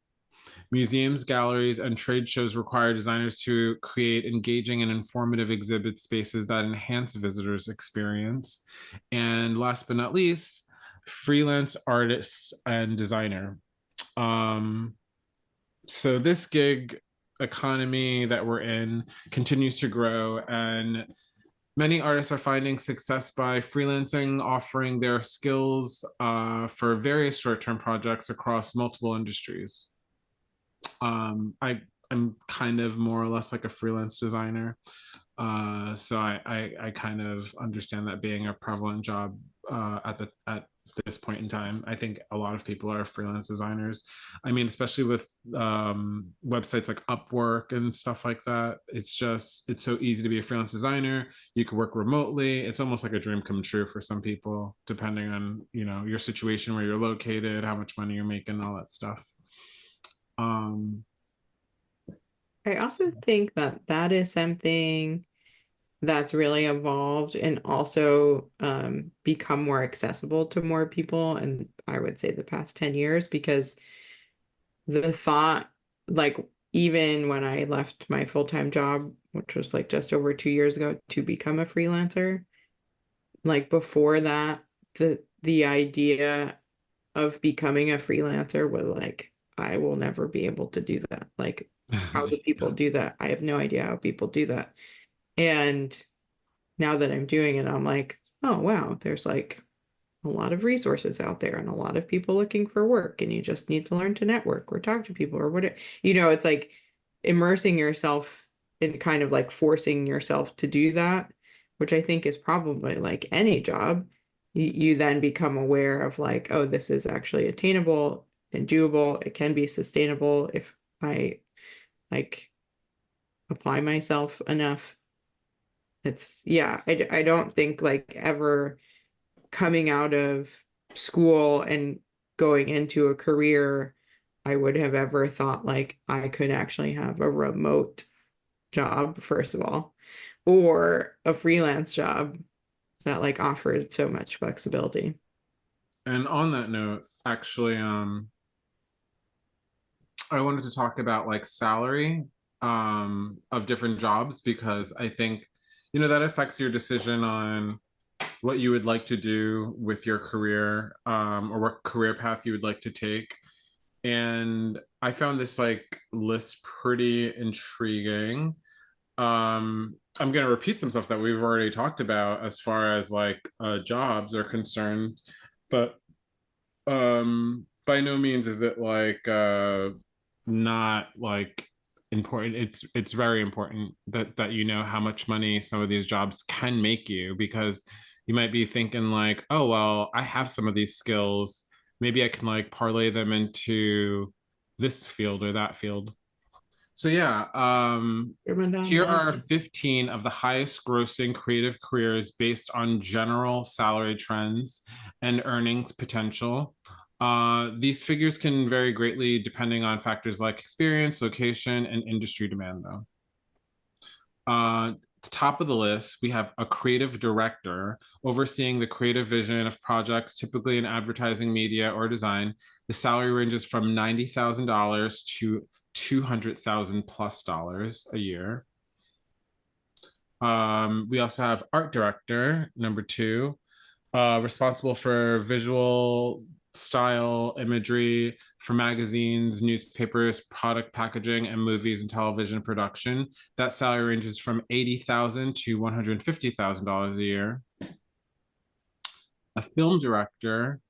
Museums, galleries, and trade shows require designers to create engaging and informative exhibit spaces that enhance visitors' experience. And last but not least, freelance artist and designer. So this gig economy that we're in continues to grow, and many artists are finding success by freelancing, offering their skills for various short-term projects across multiple industries. I'm kind of more or less like a freelance designer. So I kind of understand that being a prevalent job at this point in time. I think a lot of people are freelance designers. I mean, especially with websites like Upwork and stuff like that. It's so easy to be a freelance designer. You can work remotely. It's almost like a dream come true for some people, depending on, you know, your situation, where you're located, how much money you're making, all that stuff. I also think that is something that's really evolved and also become more accessible to more people. And I would say the past 10 years, because the thought, like even when I left my full-time job, which was like just over 2 years ago, to become a freelancer, like before that, the idea of becoming a freelancer was like, I will never be able to do that. Like, how do people do that? I have no idea how people do that. And now that I'm doing it, I'm like, oh, wow, there's like a lot of resources out there and a lot of people looking for work. And you just need to learn to network or talk to people or whatever. You know, it's like immersing yourself in kind of like forcing yourself to do that, which I think is probably like any job. you then become aware of like, oh, this is actually attainable and doable. It can be sustainable if I like apply myself enough. It's yeah, I don't think like ever coming out of school and going into a career, I would have ever thought like I could actually have a remote job, first of all, or a freelance job that like offered so much flexibility. And on that note, actually, I wanted to talk about like salary of different jobs, because I think, you know, that affects your decision on what you would like to do with your career, or what career path you would like to take. And I found this like list pretty intriguing. I'm going to repeat some stuff that we've already talked about as far as like jobs are concerned, but by no means is it like not like important. It's very important that you know how much money some of these jobs can make you, because you might be thinking like, oh well, I have some of these skills, maybe I can like parlay them into this field or that field. So yeah, here are 15 of the highest grossing creative careers based on general salary trends and earnings potential. These figures can vary greatly depending on factors like experience, location, and industry demand, though. The top of the list, we have a creative director overseeing the creative vision of projects, typically in advertising, media, or design. The salary ranges from $90,000 to $200,000 plus a year. We also have art director, number 2, responsible for visual style imagery for magazines, newspapers, product packaging, and movies and television production. That salary ranges from $80,000 to $150,000 a year. A film director,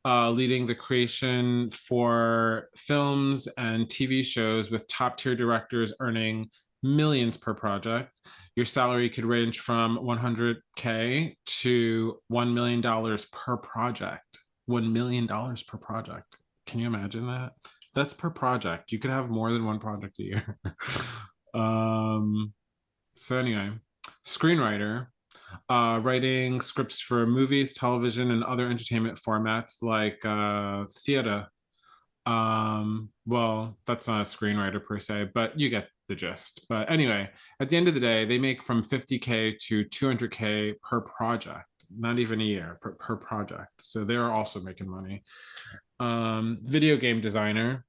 leading the creation for films and TV shows with top tier directors earning millions per project. Your salary could range from $100K to $1 million per project. $1 million per project. Can you imagine that? That's per project. You could have more than one project a year. So anyway, screenwriter, writing scripts for movies, television, and other entertainment formats like theater. Well, that's not a screenwriter per se, but you get the gist. But anyway, at the end of the day, they make from 50K to 200K per project, not even a year, per project. So they're also making money. Video game designer,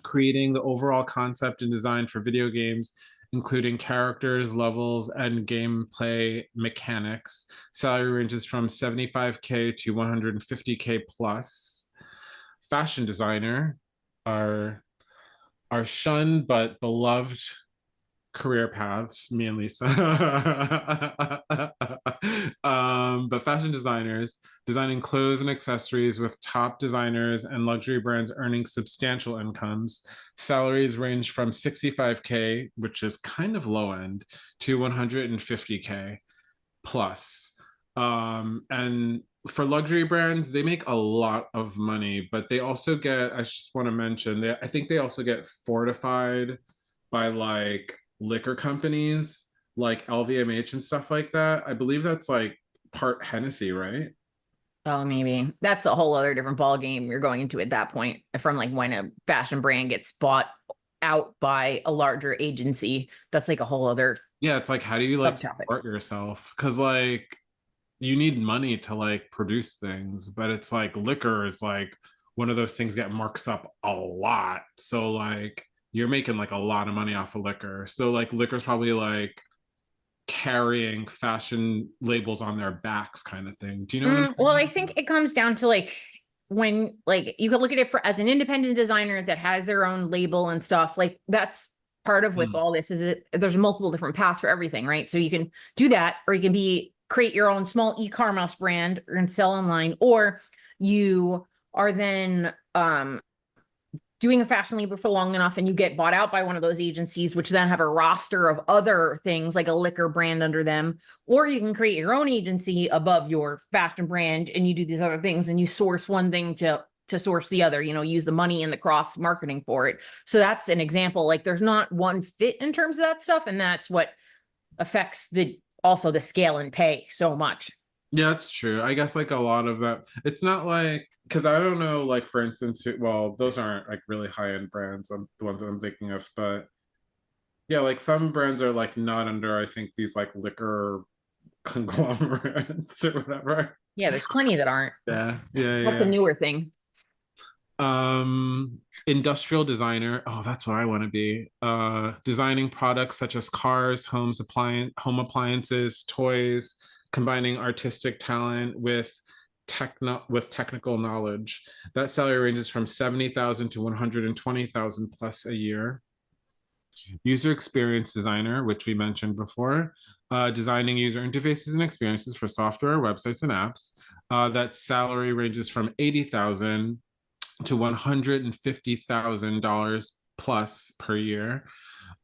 creating the overall concept and design for video games, including characters, levels, and gameplay mechanics. Salary ranges from 75K to 150K plus. Fashion designer, are shunned but beloved career paths, me and Lisa. But fashion designers, designing clothes and accessories with top designers and luxury brands, earning substantial incomes. Salaries range from 65K, which is kind of low end, to 150K plus. And for luxury brands, they make a lot of money, but they also get, I just want to mention, I think they also get fortified by like liquor companies like LVMH and stuff like that. I believe that's like part Hennessy, right? Oh, maybe that's a whole other different ball game you're going into at that point, from like when a fashion brand gets bought out by a larger agency. That's like a whole other, yeah, it's like, how do you like subtopic. support yourself? Because like you need money to like produce things, but it's like liquor is like one of those things that marks up a lot. So like you're making like a lot of money off of liquor. So like liquor's probably like carrying fashion labels on their backs kind of thing. Do you know what I'm saying? Well, I think it comes down to like when like you could look at it for as an independent designer that has their own label and stuff, like that's part of with all this is there's multiple different paths for everything, right? So you can do that, or you can create your own small e-commerce brand and sell online, or you are then doing a fashion label for long enough and you get bought out by one of those agencies, which then have a roster of other things like a liquor brand under them, or you can create your own agency above your fashion brand and you do these other things and you source one thing to source the other, use the money and the cross marketing for it. So that's an example. Like there's not one fit in terms of that stuff. And that's what affects also the scale and pay so much. Yeah, it's true. I guess like a lot of that, it's not like, because I don't know, like for instance, well, those aren't like really high-end brands, the ones that I'm thinking of, but yeah, like some brands are like not under, I think, these like liquor conglomerates or whatever. Yeah, there's plenty that aren't. Yeah, yeah, That's a newer thing. Industrial designer. Oh, that's what I want to be. Designing products such as cars, home appliances, toys, combining artistic talent with technical knowledge. That salary ranges from 70,000 to 120,000 plus a year. User experience designer, which we mentioned before, designing user interfaces and experiences for software, websites, and apps. That salary ranges from 80,000 to $150,000 plus per year.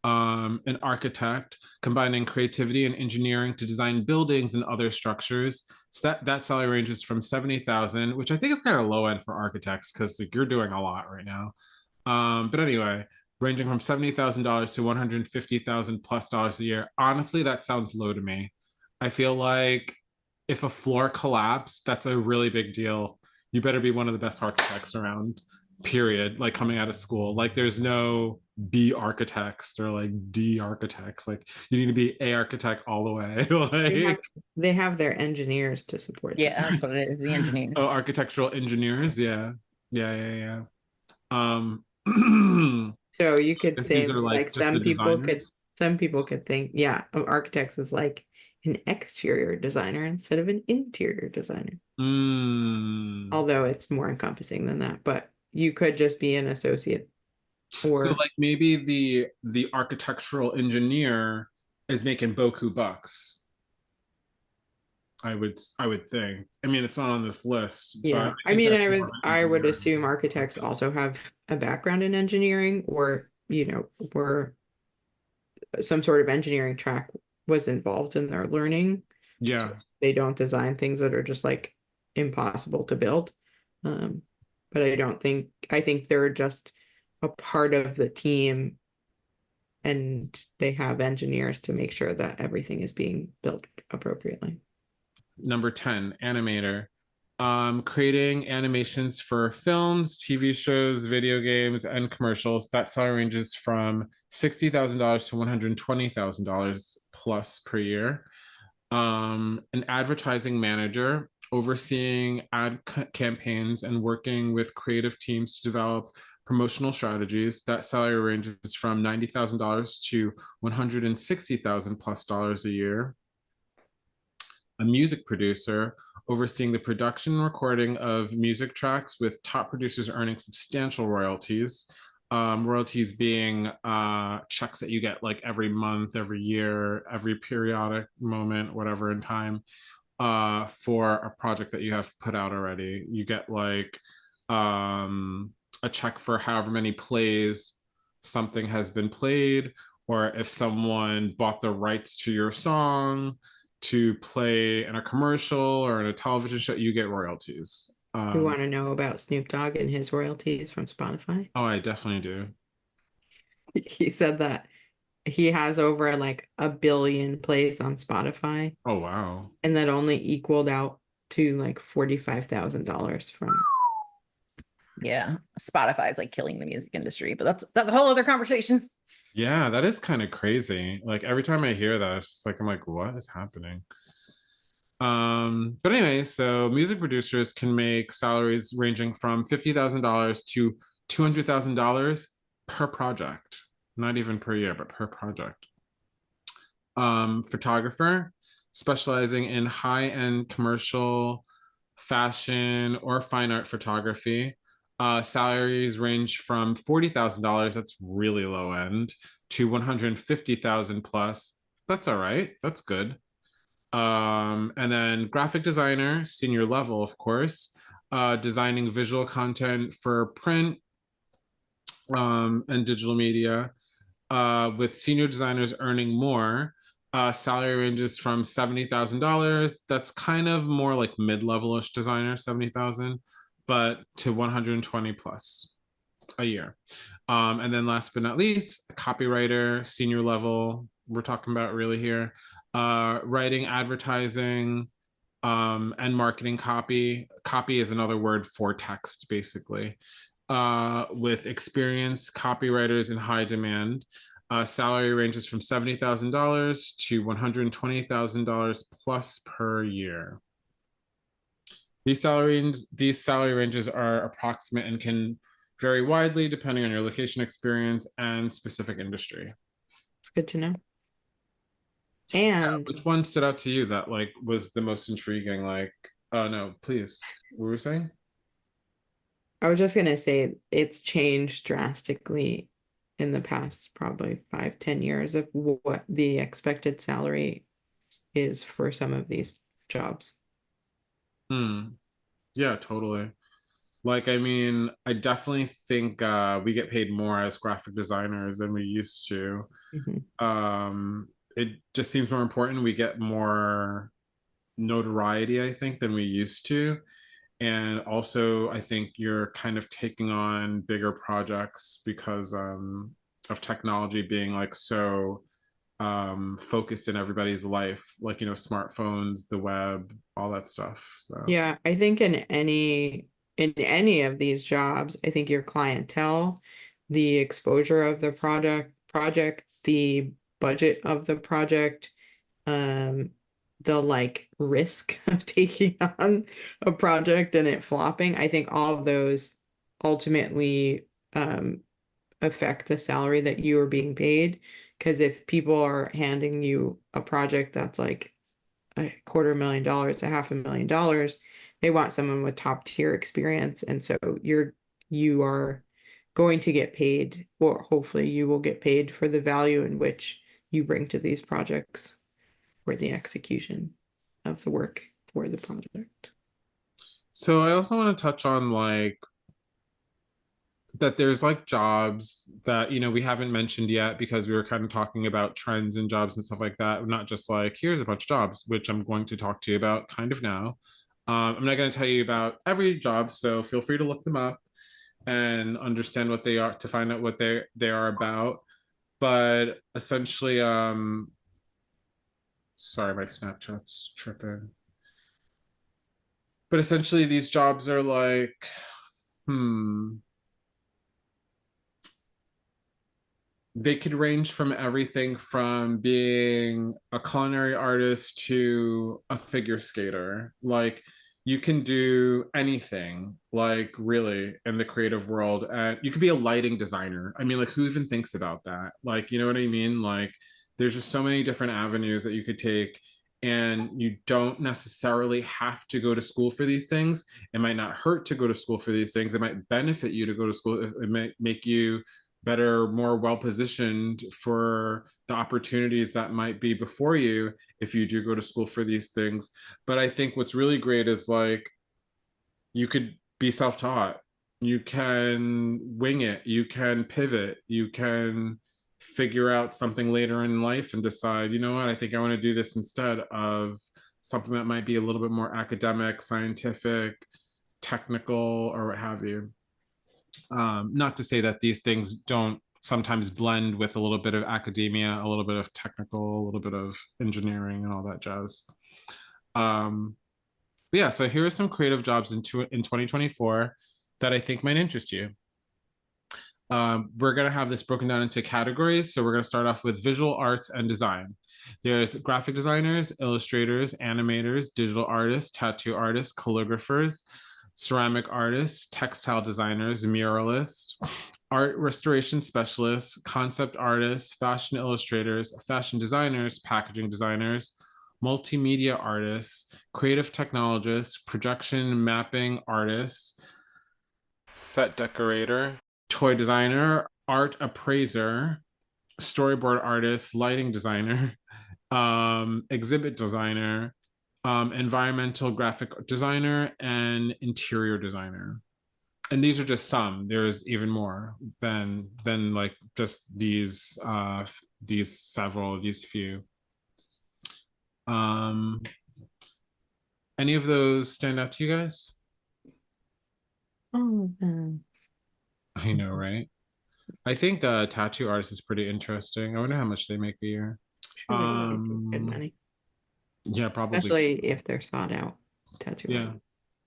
An architect, combining creativity and engineering to design buildings and other structures. So that salary ranges from 70,000, which I think is kind of low end for architects because like, you're doing a lot right now. But anyway, ranging from $70,000 to $150,000 plus dollars a year. Honestly, that sounds low to me. I feel like if a floor collapsed, that's a really big deal. You better be one of the best architects around, period. Like coming out of school, like there's no B architects or like D architects. Like you need to be A architect all the way. Like they have their engineers to support them. Yeah, that's what it is, the engineers. Oh, architectural engineers. Yeah. So you could say like some people could think, yeah, architects is like an exterior designer instead of an interior designer. Although it's more encompassing than that, but you could just be an associate. Or so like maybe the architectural engineer is making boku bucks. I would think. I mean, it's not on this list. Yeah, I mean, I would assume architects also have a background in engineering, or or some sort of engineering track was involved in their learning. Yeah, so they don't design things that are just like impossible to build. But I think they're just a part of the team, and they have engineers to make sure that everything is being built appropriately. Number 10, animator. Creating animations for films, TV shows, video games, and commercials. That salary ranges from $60,000 to $120,000 plus per year. An advertising manager, overseeing ad campaigns and working with creative teams to develop promotional strategies. That salary ranges from $90,000 to $160,000 plus dollars a year. A music producer, overseeing the production and recording of music tracks, with top producers earning substantial royalties. Royalties being checks that you get like every month, every year, every periodic moment, whatever in time, for a project that you have put out already. You get like a check for however many plays something has been played, or if someone bought the rights to your song to play in a commercial or in a television show, you get royalties. You want to know about Snoop Dogg and his royalties from Spotify? Oh, I definitely do. He said that he has over like 1 billion plays on Spotify. Oh, wow. And that only equaled out to like $45,000 from. Yeah, Spotify is like killing the music industry, but that's a whole other conversation. Yeah, that is kind of crazy. Like every time I hear that, it's just like I'm like, what is happening? But anyway, so music producers can make salaries ranging from $50,000 to $200,000 per project. Not even per year, but per project. Photographer, specializing in high-end commercial, fashion, or fine art photography. Salaries range from $40,000, that's really low end, to $150,000 plus. That's all right. That's good. And then graphic designer, senior level, of course, designing visual content for print, and digital media, with senior designers earning more. Salary ranges from $70,000. That's kind of more like mid-level-ish designer, 70,000, but to 120 plus a year. And then last but not least, copywriter, senior level, we're talking about really here, writing, advertising, and marketing copy. Copy is another word for text, basically. With experienced copywriters in high demand. Salary ranges from $70,000 to $120,000 plus per year. These salary ranges are approximate and can vary widely depending on your location, experience, and specific industry. It's good to know. And which one stood out to you that like was the most intriguing? Like, oh no, please. What were you saying? I was just gonna say it's changed drastically in the past probably 5-10 years of what the expected salary is for some of these jobs. Yeah, totally. Like, I mean, I definitely think we get paid more as graphic designers than we used to. It just seems more important. We get more notoriety, I think, than we used to. And also, I think you're kind of taking on bigger projects because of technology being like so focused in everybody's life, like, you know, smartphones, the web, all that stuff. So Yeah, I think in any of these jobs, I think your clientele, the exposure of the project, the budget of the project, the like risk of taking on a project and it flopping, I think all of those ultimately affect the salary that you are being paid. Because if people are handing you a project that's like $250,000, $500,000, they want someone with top tier experience. And so you are going to get paid, or hopefully you will get paid for the value in which you bring to these projects or the execution of the work for the project. so I also want to touch on like that there's like jobs that, you know, we haven't mentioned yet because we were kind of talking about trends and jobs and stuff like that, not just like here's a bunch of jobs, which I'm going to talk to you about kind of now. I'm not going to tell you about every job, so feel free to look them up and understand what they are to find out what they are about. But essentially, sorry, my Snapchat's tripping. But essentially, these jobs are like, they could range from everything from being a culinary artist to a figure skater. Like, you can do anything, like, really, in the creative world. And you could be a lighting designer. I mean, like, who even thinks about that? Like, you know what I mean? Like, there's just so many different avenues that you could take. And you don't necessarily have to go to school for these things. It might not hurt to go to school for these things. It might benefit you to go to school. It might make you better, more well positioned for the opportunities that might be before you if you do go to school for these things. But I think what's really great is like you could be self taught, you can wing it, you can pivot, you can figure out something later in life and decide, you know what, I think I want to do this instead of something that might be a little bit more academic, scientific, technical, or what have you. Not to say that these things don't sometimes blend with a little bit of academia, a little bit of technical, a little bit of engineering, and all that jazz. Yeah, so here are some creative jobs in 2024 that I think might interest you. We're going to have this broken down into categories. So we're going to start off with visual arts and design. There's graphic designers, illustrators, animators, digital artists, tattoo artists, calligraphers, ceramic artists, textile designers, muralists, art restoration specialists, concept artists, fashion illustrators, fashion designers, packaging designers, multimedia artists, creative technologists, projection mapping artists, set decorator, toy designer, art appraiser, storyboard artist, lighting designer, exhibit designer, environmental graphic designer, and interior designer. and these are just some. There's even more than like just these these few. Um, any of those stand out to you guys? Oh, man. I know, right? I think tattoo artist is pretty interesting. I wonder how much they make a year. Sure they make good money, Yeah, probably. especially if they're sought out tattoo Yeah. artists.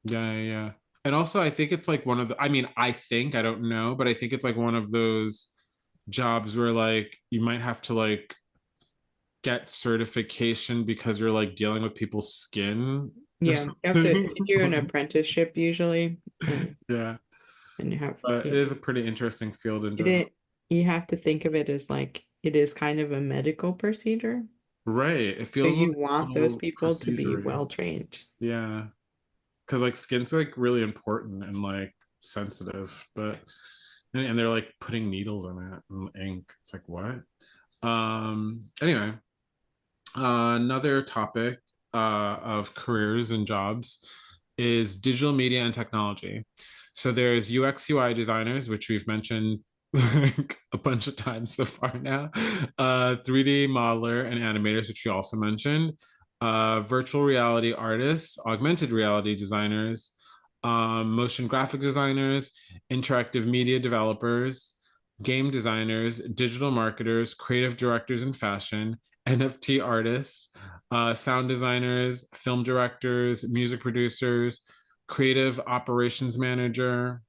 Yeah. And also, I think it's like one of the, I mean, I don't know, but I think it's like one of those jobs where like you might have to like get certification because you're like dealing with people's skin or Yeah, you have to something. do an apprenticeship usually, and Yeah, you have but it is a pretty interesting field in general. you have to think of it as like it is kind of a medical procedure. Right. It So feels a you want those little people to be procedural. well trained. Yeah. Because like skin's like really important and like sensitive, but and they're like putting needles in it and ink. It's like what? Anyway, another topic of careers and jobs is digital media and technology. So there's UX UI designers, which we've mentioned like a bunch of times so far now, 3D modeler and animators, which we also mentioned, virtual reality artists, augmented reality designers, motion graphic designers, interactive media developers, game designers, digital marketers, creative directors in fashion, NFT artists, sound designers, film directors, music producers, creative operations manager,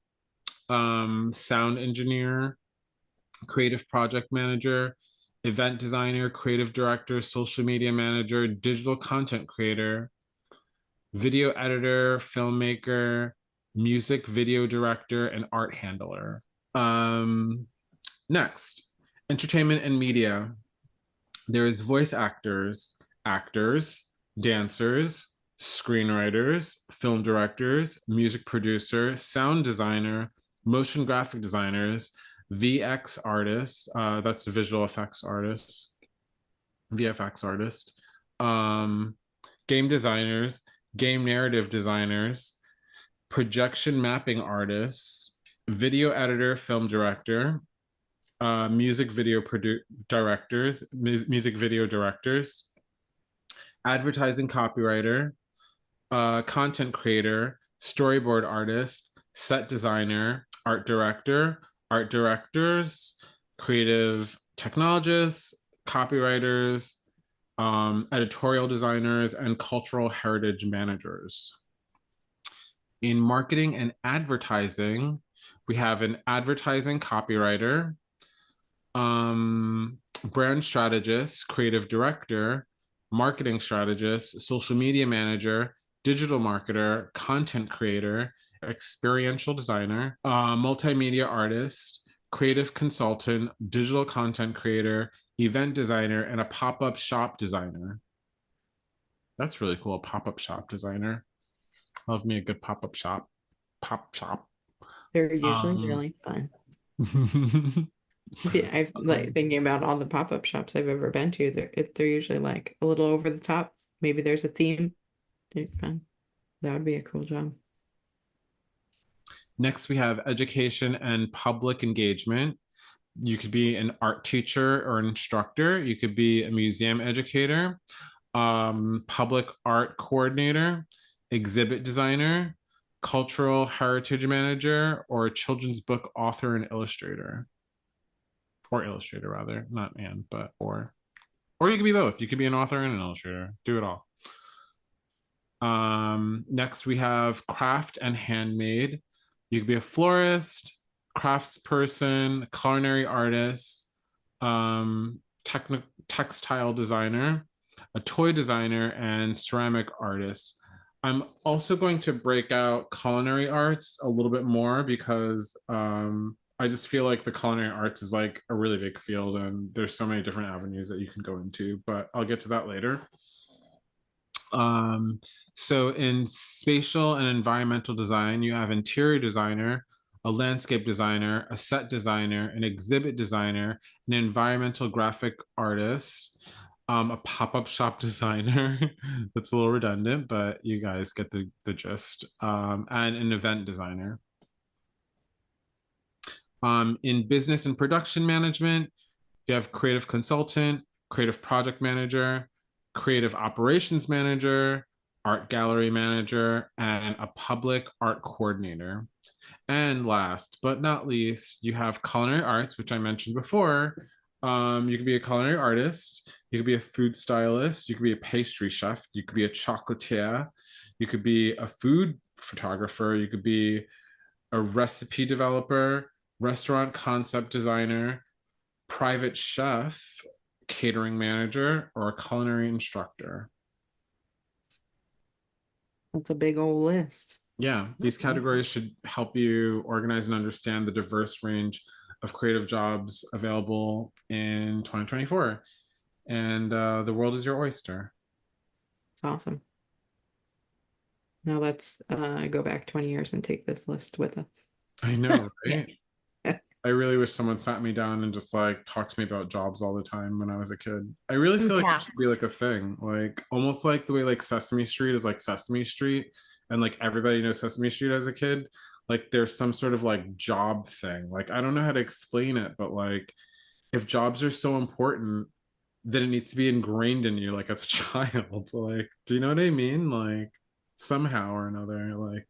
sound engineer, creative project manager, event designer, creative director, social media manager, digital content creator, video editor, filmmaker, music video director, and art handler. Next, entertainment and media. There is voice actors, actors, dancers, screenwriters, film directors, music producer, sound designer, motion graphic designers, VX artists, that's visual effects artists, VFX artist, um, game designers, game narrative designers, projection mapping artists, video editor, film director, music video directors, music video directors, advertising copywriter, content creator, storyboard artist, set designer, art directors, creative technologists, copywriters, editorial designers, and cultural heritage managers. In marketing and advertising, we have an advertising copywriter, brand strategist, creative director, marketing strategist, social media manager, digital marketer, content creator, experiential designer, multimedia artist, creative consultant, digital content creator, event designer, and a pop-up shop designer. That's really cool. A pop-up shop designer. Love me a good pop-up shop. Pop shop. They're usually really fun. I've like thinking about all the pop-up shops I've ever been to. They're usually like a little over the top. Maybe there's a theme. They're fun. That would be a cool job. Next, we have education and public engagement. You could be an art teacher or an instructor. You could be a museum educator, public art coordinator, exhibit designer, cultural heritage manager, or children's book author and illustrator. Or illustrator, rather, not and, but or you could be both. You could be an author and an illustrator. Do it all. Next, we have craft and handmade. You could be a florist, craftsperson, culinary artist, textile designer, a toy designer, and ceramic artist. I'm also going to break out culinary arts a little bit more because I just feel like the culinary arts is like a really big field and there's so many different avenues that you can go into, but I'll get to that later. So in spatial and environmental design, you have interior designer, a landscape designer, a set designer, an exhibit designer, an environmental graphic artist, a pop-up shop designer. That's a little redundant, but you guys get the gist. And an event designer. In business and production management, you have creative consultant, creative project manager, creative operations manager, art gallery manager, and a public art coordinator. And last but not least, you have culinary arts, which I mentioned before. You could be a culinary artist, you could be a food stylist, you could be a pastry chef, you could be a chocolatier, you could be a food photographer, you could be a recipe developer, restaurant concept designer, private chef, catering manager, or a culinary instructor. That's a big old list. Yeah, these categories should help you organize and understand the diverse range of creative jobs available in 2024. And the world is your oyster. It's awesome. Now let's go back 20 years and take this list with us. I know, right? I really wish someone sat me down and just like talked to me about jobs all the time when I was a kid. I really feel like it should be like a thing, like almost like the way like Sesame Street is like Sesame Street, and like everybody knows Sesame Street as a kid. Like there's some sort of like job thing. Like I don't know how to explain it, but like if jobs are so important, then it needs to be ingrained in you like as a child. So, like, do you know what I mean? Like somehow or another, like,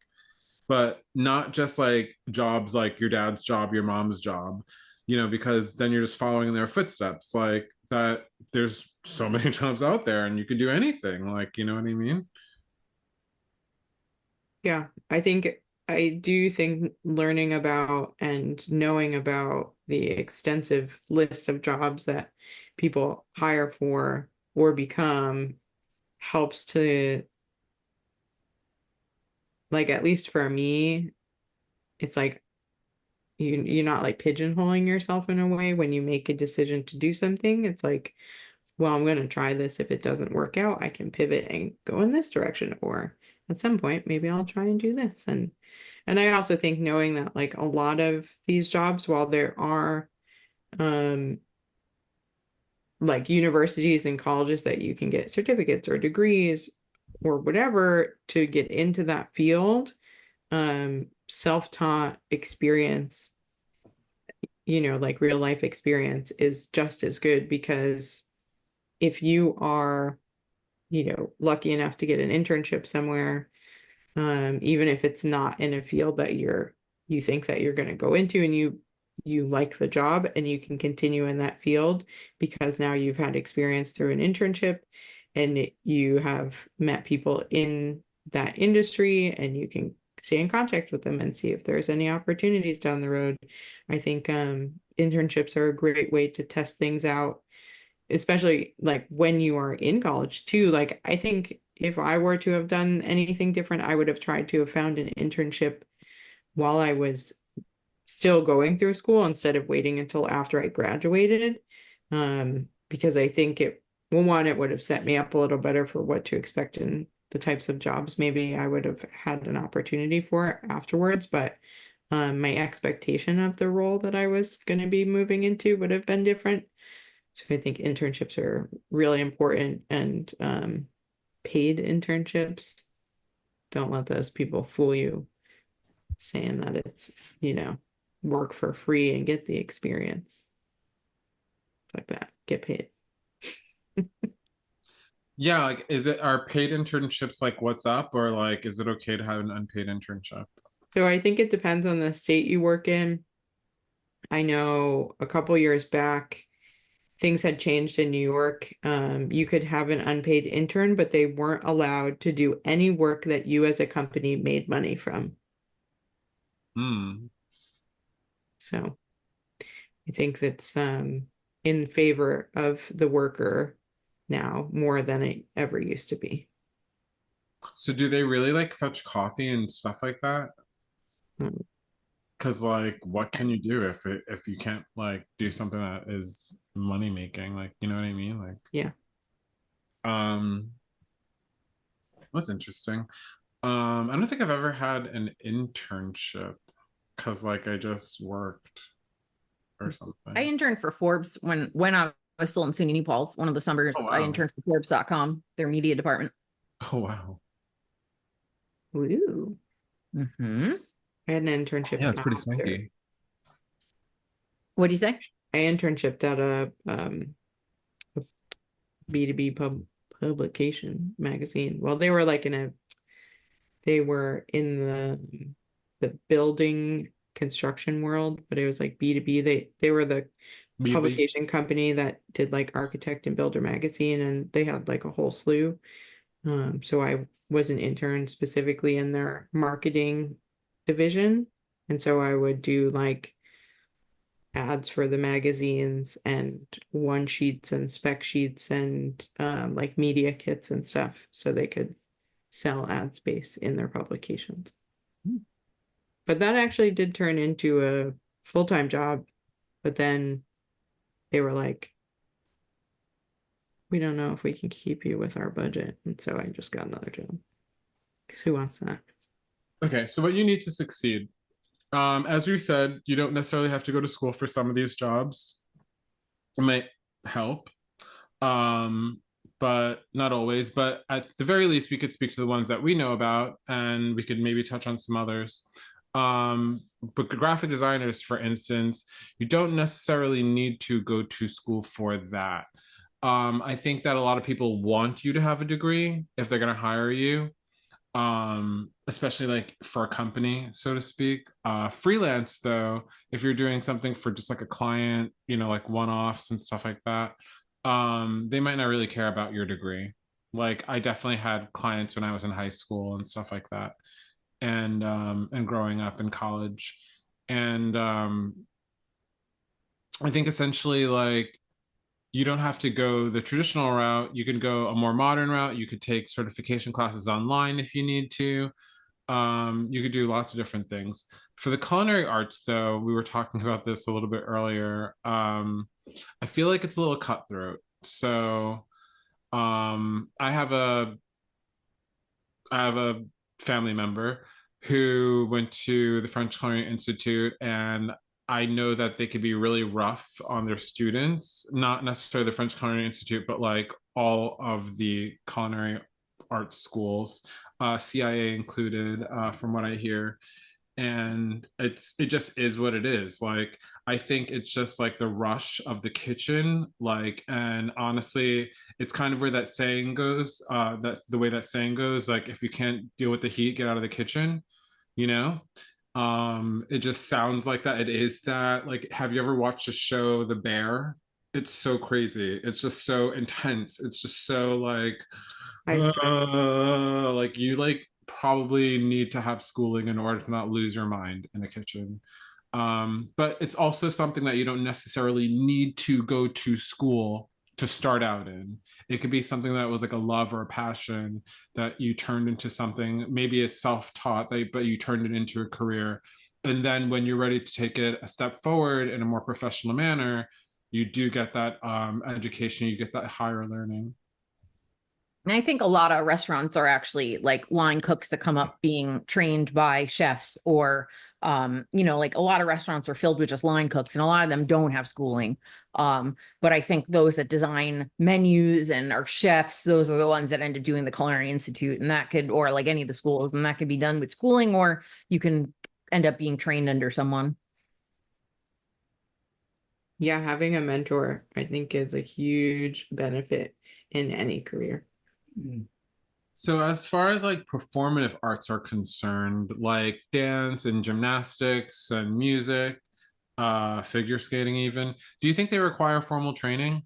but not just like jobs like your dad's job, your mom's job, because then you're just following in their footsteps. Like that, there's so many jobs out there and you could do anything. Like, you know what I mean? Yeah, I do think learning about and knowing about the extensive list of jobs that people hire for or become helps to, like, at least for me, it's like you're not like pigeonholing yourself in a way when you make a decision to do something. It's like, well, I'm going to try this. If it doesn't work out, I can pivot and go in this direction, or at some point maybe I'll try and do this. And I also think knowing that like a lot of these jobs, while there are like universities and colleges that you can get certificates or degrees or whatever to get into that field, self-taught experience, like real life experience is just as good, because if you are, lucky enough to get an internship somewhere, even if it's not in a field that you think that you're going to go into, and you like the job and you can continue in that field because now you've had experience through an internship and you have met people in that industry and you can stay in contact with them and see if there's any opportunities down the road. I think internships are a great way to test things out, especially like when you are in college too. Like I think if I were to have done anything different, I would have tried to have found an internship while I was still going through school instead of waiting until after I graduated. Because I think it would have set me up a little better for what to expect in the types of jobs maybe I would have had an opportunity for afterwards. But my expectation of the role that I was going to be moving into would have been different. So I think internships are really important, and paid internships. Don't let those people fool you saying that it's, work for free and get the experience. Like that. Get paid. Yeah, like are paid internships like what's up, or like is it okay to have an unpaid internship? So I think it depends on the state you work in. I know a couple years back, things had changed in New York. You could have an unpaid intern, but they weren't allowed to do any work that you as a company made money from. So I think that's in favor of the worker now more than it ever used to be. So do they really like fetch coffee and stuff like that? Because like what can you do if you can't like do something that is money making? Like, you know what I mean? Like, yeah. What's interesting. I don't think I've ever had an internship because like I just worked or something. I interned for Forbes when I was still in SUNY New Paltz, one of the summers. Oh, wow. I interned for Forbes.com, their media department. Oh wow. Woo. Mm-hmm. I had an internship. Yeah, it's pretty swanky. What'd you say? I internshiped at a B2B publication magazine. Well, they were like they were in the building construction world, but it was like B2B. They were the B2B. publication company that did like Architect and Builder magazine, and they had like a whole slew. So I was an intern specifically in their marketing division, and so I would do like ads for the magazines and one sheets and spec sheets and like media kits and stuff so they could sell ad space in their publications. But that actually did turn into a full-time job, but then they were like, we don't know if we can keep you with our budget, and so I just got another job because who wants that? Okay, so what you need to succeed, as we said, you don't necessarily have to go to school for some of these jobs. It might help, but not always. But at the very least, we could speak to the ones that we know about, and we could maybe touch on some others. But graphic designers, for instance, you don't necessarily need to go to school for that. I think that a lot of people want you to have a degree if they're going to hire you, especially like for a company, so to speak. Freelance, though, if you're doing something for just like a client, like one-offs and stuff like that, they might not really care about your degree. Like I definitely had clients when I was in high school and stuff like that, and growing up in college. And I think essentially like you don't have to go the traditional route. You can go a more modern route. You could take certification classes online if you need to. You could do lots of different things. For the culinary arts, though, we were talking about this a little bit earlier. I feel like it's a little cutthroat. So I have a family member who went to the French Culinary Institute, and I know that they could be really rough on their students, not necessarily the French Culinary Institute, but like all of the culinary arts schools, CIA included, from what I hear. And it just is what it is. Like I think it's just like the rush of the kitchen, like, and honestly, it's kind of where that saying goes, that's the way that saying goes, like if you can't deal with the heat, get out of the kitchen, you know. It just sounds like that. It is that. Like, have you ever watched the show The Bear? It's so crazy. It's just so intense. It's just so like like you like probably need to have schooling in order to not lose your mind in a kitchen. But it's also something that you don't necessarily need to go to school to start out in. It could be something that was like a love or a passion that you turned into something, maybe a self-taught, but you turned it into a career. And then when you're ready to take it a step forward in a more professional manner, you do get that education, you get that higher learning. And I think a lot of restaurants are actually like line cooks that come up being trained by chefs, or like a lot of restaurants are filled with just line cooks, and a lot of them don't have schooling. But I think those that design menus and are chefs, those are the ones that end up doing the Culinary Institute, and that could, or like any of the schools, and that could be done with schooling, or you can end up being trained under someone. Yeah, having a mentor, I think, is a huge benefit in any career. So as far as like performative arts are concerned, like dance and gymnastics and music, figure skating even, do you think they require formal training?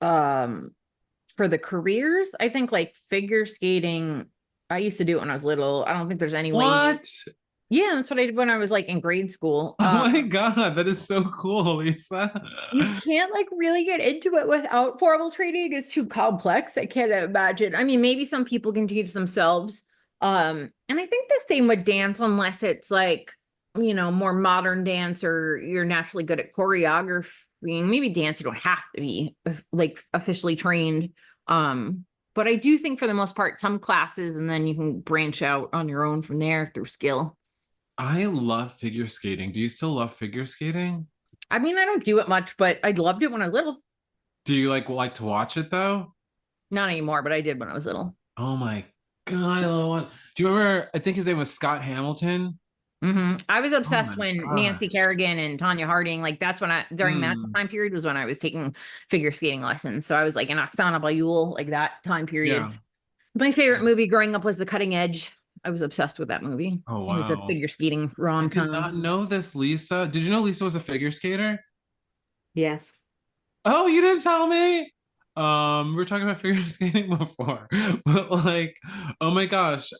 For the careers, I think like figure skating, I used to do it when I was little. I don't think there's any way. What? Yeah, that's what I did when I was like in grade school. Oh my God, that is so cool, Lisa. You can't like really get into it without formal training. It's too complex. I can't imagine. I mean, maybe some people can teach themselves. And I think the same with dance, unless it's like, more modern dance, or you're naturally good at choreography. Maybe dance, you don't have to be like officially trained. But I do think for the most part, some classes, and then you can branch out on your own from there through skill. I love figure skating. Do you still love figure skating? I mean, I don't do it much, but I loved it when I was little. Do you like to watch it though? Not anymore, but I did when I was little. Oh my God, I love it. Do you remember, I think his name was Scott Hamilton? I was Oh obsessed my when Nancy gosh. Kerrigan and Tanya Harding, like that's when during that Mm, time period was when I was taking figure skating lessons. So I was like in Oksana Bayul, like that time period. yeah. My favorite movie growing up was The Cutting Edge. I was obsessed with that movie. Oh It was a wow. figure skating I did rom-com. not know this, Lisa. Did you know Lisa was a figure skater? Yes. Oh, you didn't tell me. We were talking about figure skating before, but like, oh my gosh.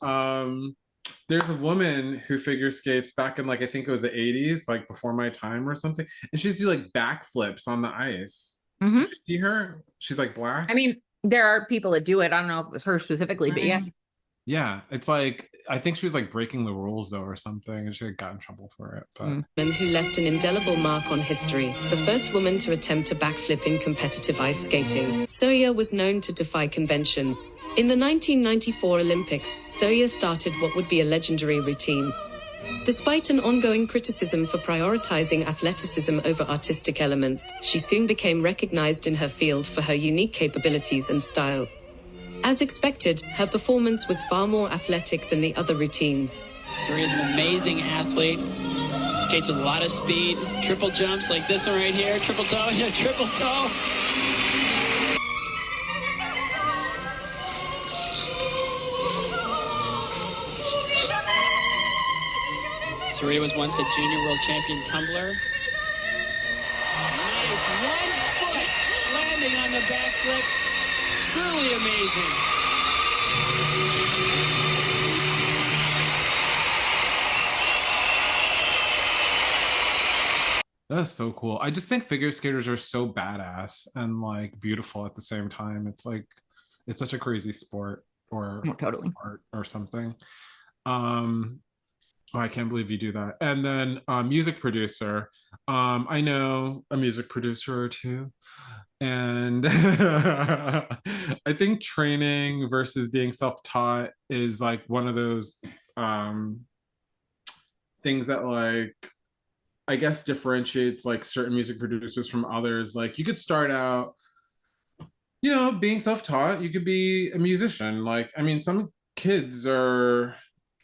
There's a woman who figure skates back in like I think it was the 80s, like before my time or something, and she used to do like backflips on the ice. Did Hmm. you see her? She's like I black. mean, there are people that do it. I don't know if it was her What's specifically, her but yeah. name? Yeah, it's like I think she was like breaking the rules though or something, and she got in trouble for it. But Who left an indelible mark on history, the first woman to attempt a backflip in competitive ice skating. Sawyer was known to defy convention. In the 1994 Olympics, Sawyer started what would be a legendary routine. Despite an ongoing criticism for prioritizing athleticism over artistic elements, she soon became recognized in her field for her unique capabilities and style. As expected, her performance was far more athletic than the other routines. Suria's an amazing athlete. Skates with a lot of speed. Triple jumps like this one right here. Triple toe, triple toe. Suria was once a junior world champion tumbler. Nice 1 foot landing on the backflip. Truly amazing. that's so cool. I just think figure skaters are so badass and like beautiful at the same time. It's like it's such a crazy sport or Oh, totally. art or something. Um, oh, I can't believe you do that. And then music producer. I know a music producer or two. And I think training versus being self-taught is like one of those um things that like I guess differentiates like certain music producers from others. Like you could start out, being self-taught, you could be a musician. Like, I mean, some kids are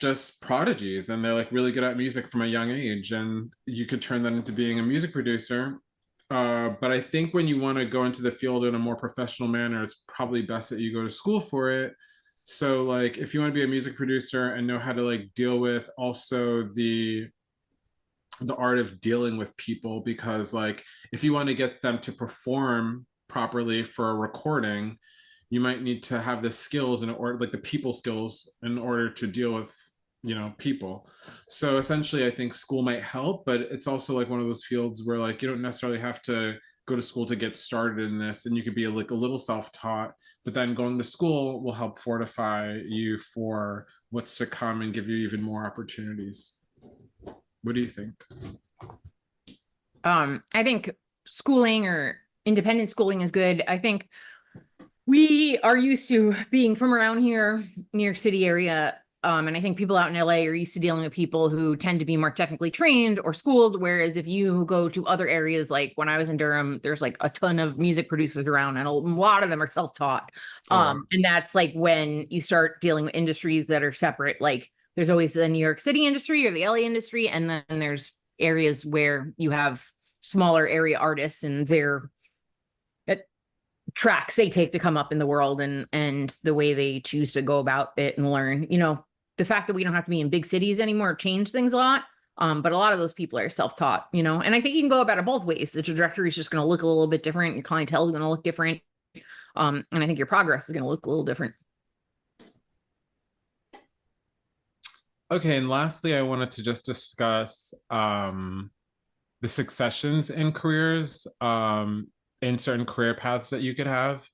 just prodigies and they're like really good at music from a young age, and you could turn that into being a music producer. But I think when you want to go into the field in a more professional manner, it's probably best that you go to school for it. So, like, if you want to be a music producer and know how to like deal with also the art of dealing with people, because like if you want to get them to perform properly for a recording, you might need to have the skills in order, like the people skills, in order to deal with people. So essentially I think school might help, but it's also like one of those fields where like you don't necessarily have to go to school to get started in this, and you could be like a little self-taught, but then going to school will help fortify you for what's to come and give you even more opportunities. What do you think? I think schooling or independent schooling is good. I think we are used to being from around here, New York City area. And I think people out in LA are used to dealing with people who tend to be more technically trained or schooled. Whereas if you go to other areas, like when I was in Durham, there's like a ton of music producers around, and a lot of them are self-taught. Oh, wow. And that's like when you start dealing with industries that are separate. Like there's always the New York City industry or the LA industry, and then there's areas where you have smaller area artists and their tracks they take to come up in the world, and the way they choose to go about it and learn. The fact that we don't have to be in big cities anymore changed things a lot. But a lot of those people are self-taught, and I think you can go about it both ways. The trajectory is just going to look a little bit different. Your clientele is going to look different. And I think your progress is going to look a little different. Okay, and lastly, I wanted to just discuss the successions in careers, in certain career paths that you could have.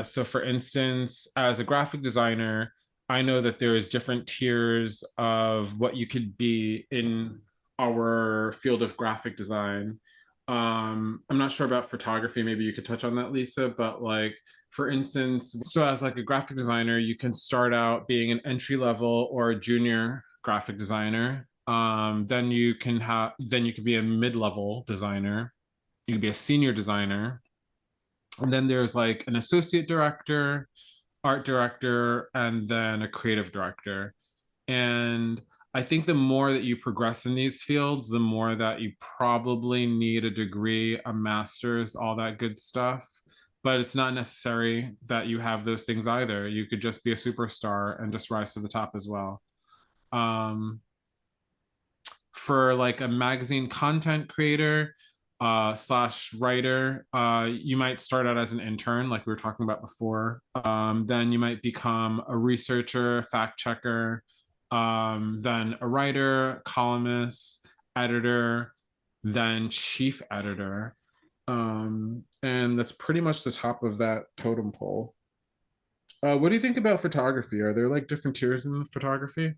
So for instance, as a graphic designer, I know that there is different tiers of what you could be in our field of graphic design. I'm not sure about photography. Maybe you could touch on that, Lisa, but like, for instance, so as like a graphic designer, you can start out being an entry level or a junior graphic designer. Then you can be a mid-level designer. You can be a senior designer. And then there's like an associate director, art director, and then a creative director. And I think the more that you progress in these fields, the more that you probably need a degree, a master's, all that good stuff. But it's not necessary that you have those things either. You could just be a superstar and just rise to the top as well. For like a magazine content creator slash writer, you might start out as an intern, like we were talking about before. Then you might become a researcher, fact checker, then a writer, columnist, editor, then chief editor. And that's pretty much the top of that totem pole. What do you think about photography? Are there like different tiers in photography?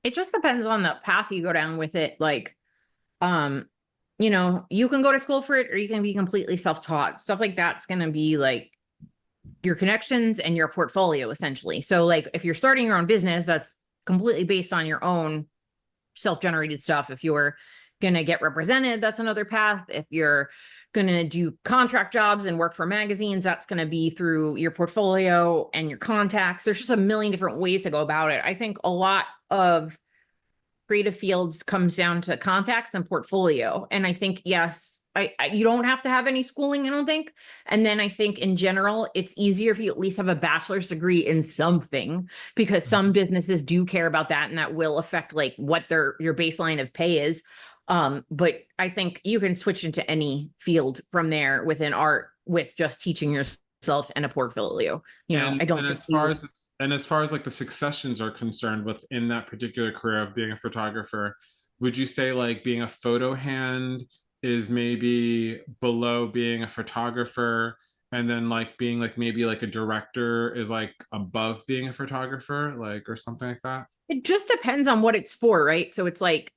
It just depends on the path you go down with it. Like, you know, you can go to school for it, or you can be completely self-taught. Stuff like that's going to be like your connections and your portfolio, essentially. So like if you're starting your own business, that's completely based on your own self-generated stuff. If you're going to get represented, that's another path. If you're going to do contract jobs and work for magazines, that's going to be through your portfolio and your contacts. There's just a million different ways to go about it. I think a lot of creative fields comes down to contacts and portfolio. And I think, yes, you don't have to have any schooling, I don't think. And then I think in general, it's easier if you at least have a bachelor's degree in something, because some businesses do care about that, and that will affect like what your baseline of pay is. But I think you can switch into any field from there within art with just teaching yourself and a portfolio. You know, I don't. And as far as like the successions are concerned within that particular career of being a photographer, would you say like being a photo hand is maybe below being a photographer, and then like being like maybe like a director is like above being a photographer, like, or something like that? It just depends on what it's for, right? So it's like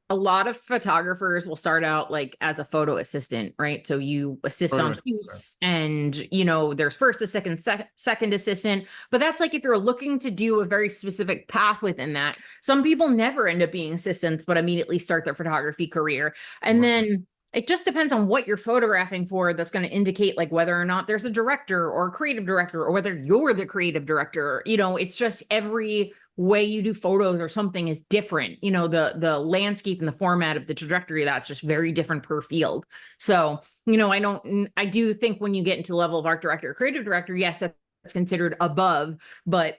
a lot of photographers will start out like as a photo assistant, right? So you assist on shoots, and you know, there's first a second assistant, but that's like if you're looking to do a very specific path within that. Some people never end up being assistants, but immediately start their photography career. And then it just depends on what you're photographing for. That's going to indicate like whether or not there's a director or a creative director, or whether you're the creative director. You know, it's just every way you do photos or something is different. You know, the landscape and the format of the trajectory, that's just very different per field. So, you know, I do think when you get into the level of art director or creative director, yes, that's considered above, but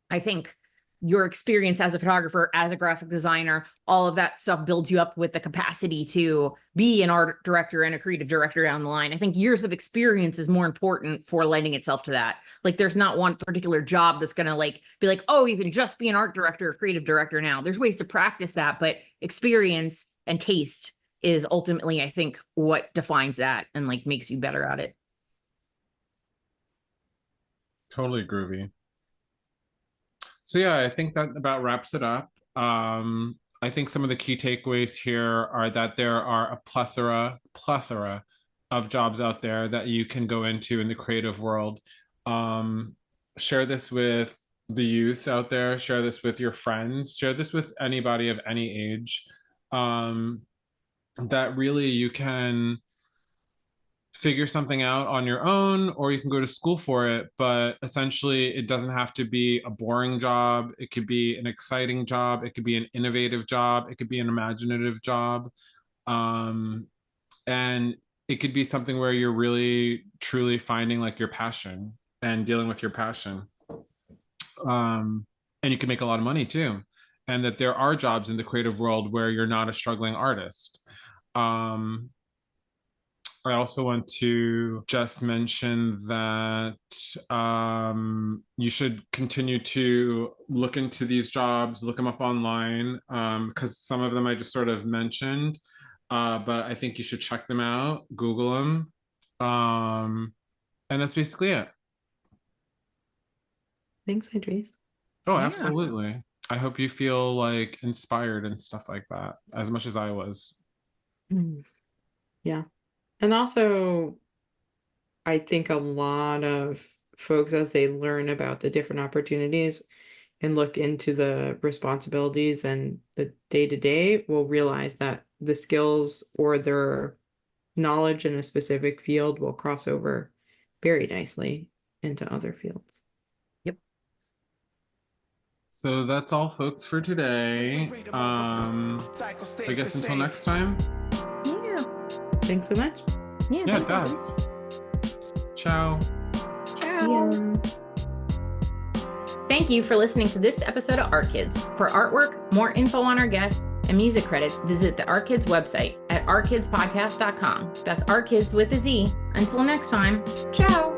I think your experience as a photographer, as a graphic designer, all of that stuff builds you up with the capacity to be an art director and a creative director down the line. I think years of experience is more important for lending itself to that. Like there's not one particular job that's going to like be like, oh, you can just be an art director or creative director now. There's ways to practice that, but experience and taste is ultimately, I think, what defines that and like makes you better at it. Totally groovy. So yeah, I think that about wraps it up. I think some of the key takeaways here are that there are a plethora of jobs out there that you can go into in the creative world. Share this with the youth out there, share this with your friends, share this with anybody of any age, that really you can figure something out on your own, or you can go to school for it. But essentially, it doesn't have to be a boring job. It could be an exciting job. It could be an innovative job. It could be an imaginative job. And it could be something where you're really, truly finding like your passion and dealing with your passion. And you can make a lot of money too. And that there are jobs in the creative world where you're not a struggling artist. I also want to just mention that you should continue to look into these jobs, look them up online, because some of them I just sort of mentioned, but I think you should check them out, Google them, and that's basically it. Thanks, Idris. Oh, yeah. Absolutely. I hope you feel like inspired and stuff like that as much as I was. Yeah. And also, I think a lot of folks, as they learn about the different opportunities and look into the responsibilities and the day-to-day, will realize that the skills or their knowledge in a specific field will cross over very nicely into other fields. Yep. So that's all, folks, for today. I guess until next time. Yeah. Thanks so much. Yeah, guys. Ciao. Ciao. Thank you for listening to this episode of ArtKidz. For artwork, more info on our guests, and music credits, visit the ArtKidz website at artkidzpodcast.com. That's ArtKidz with a Z. Until next time, ciao.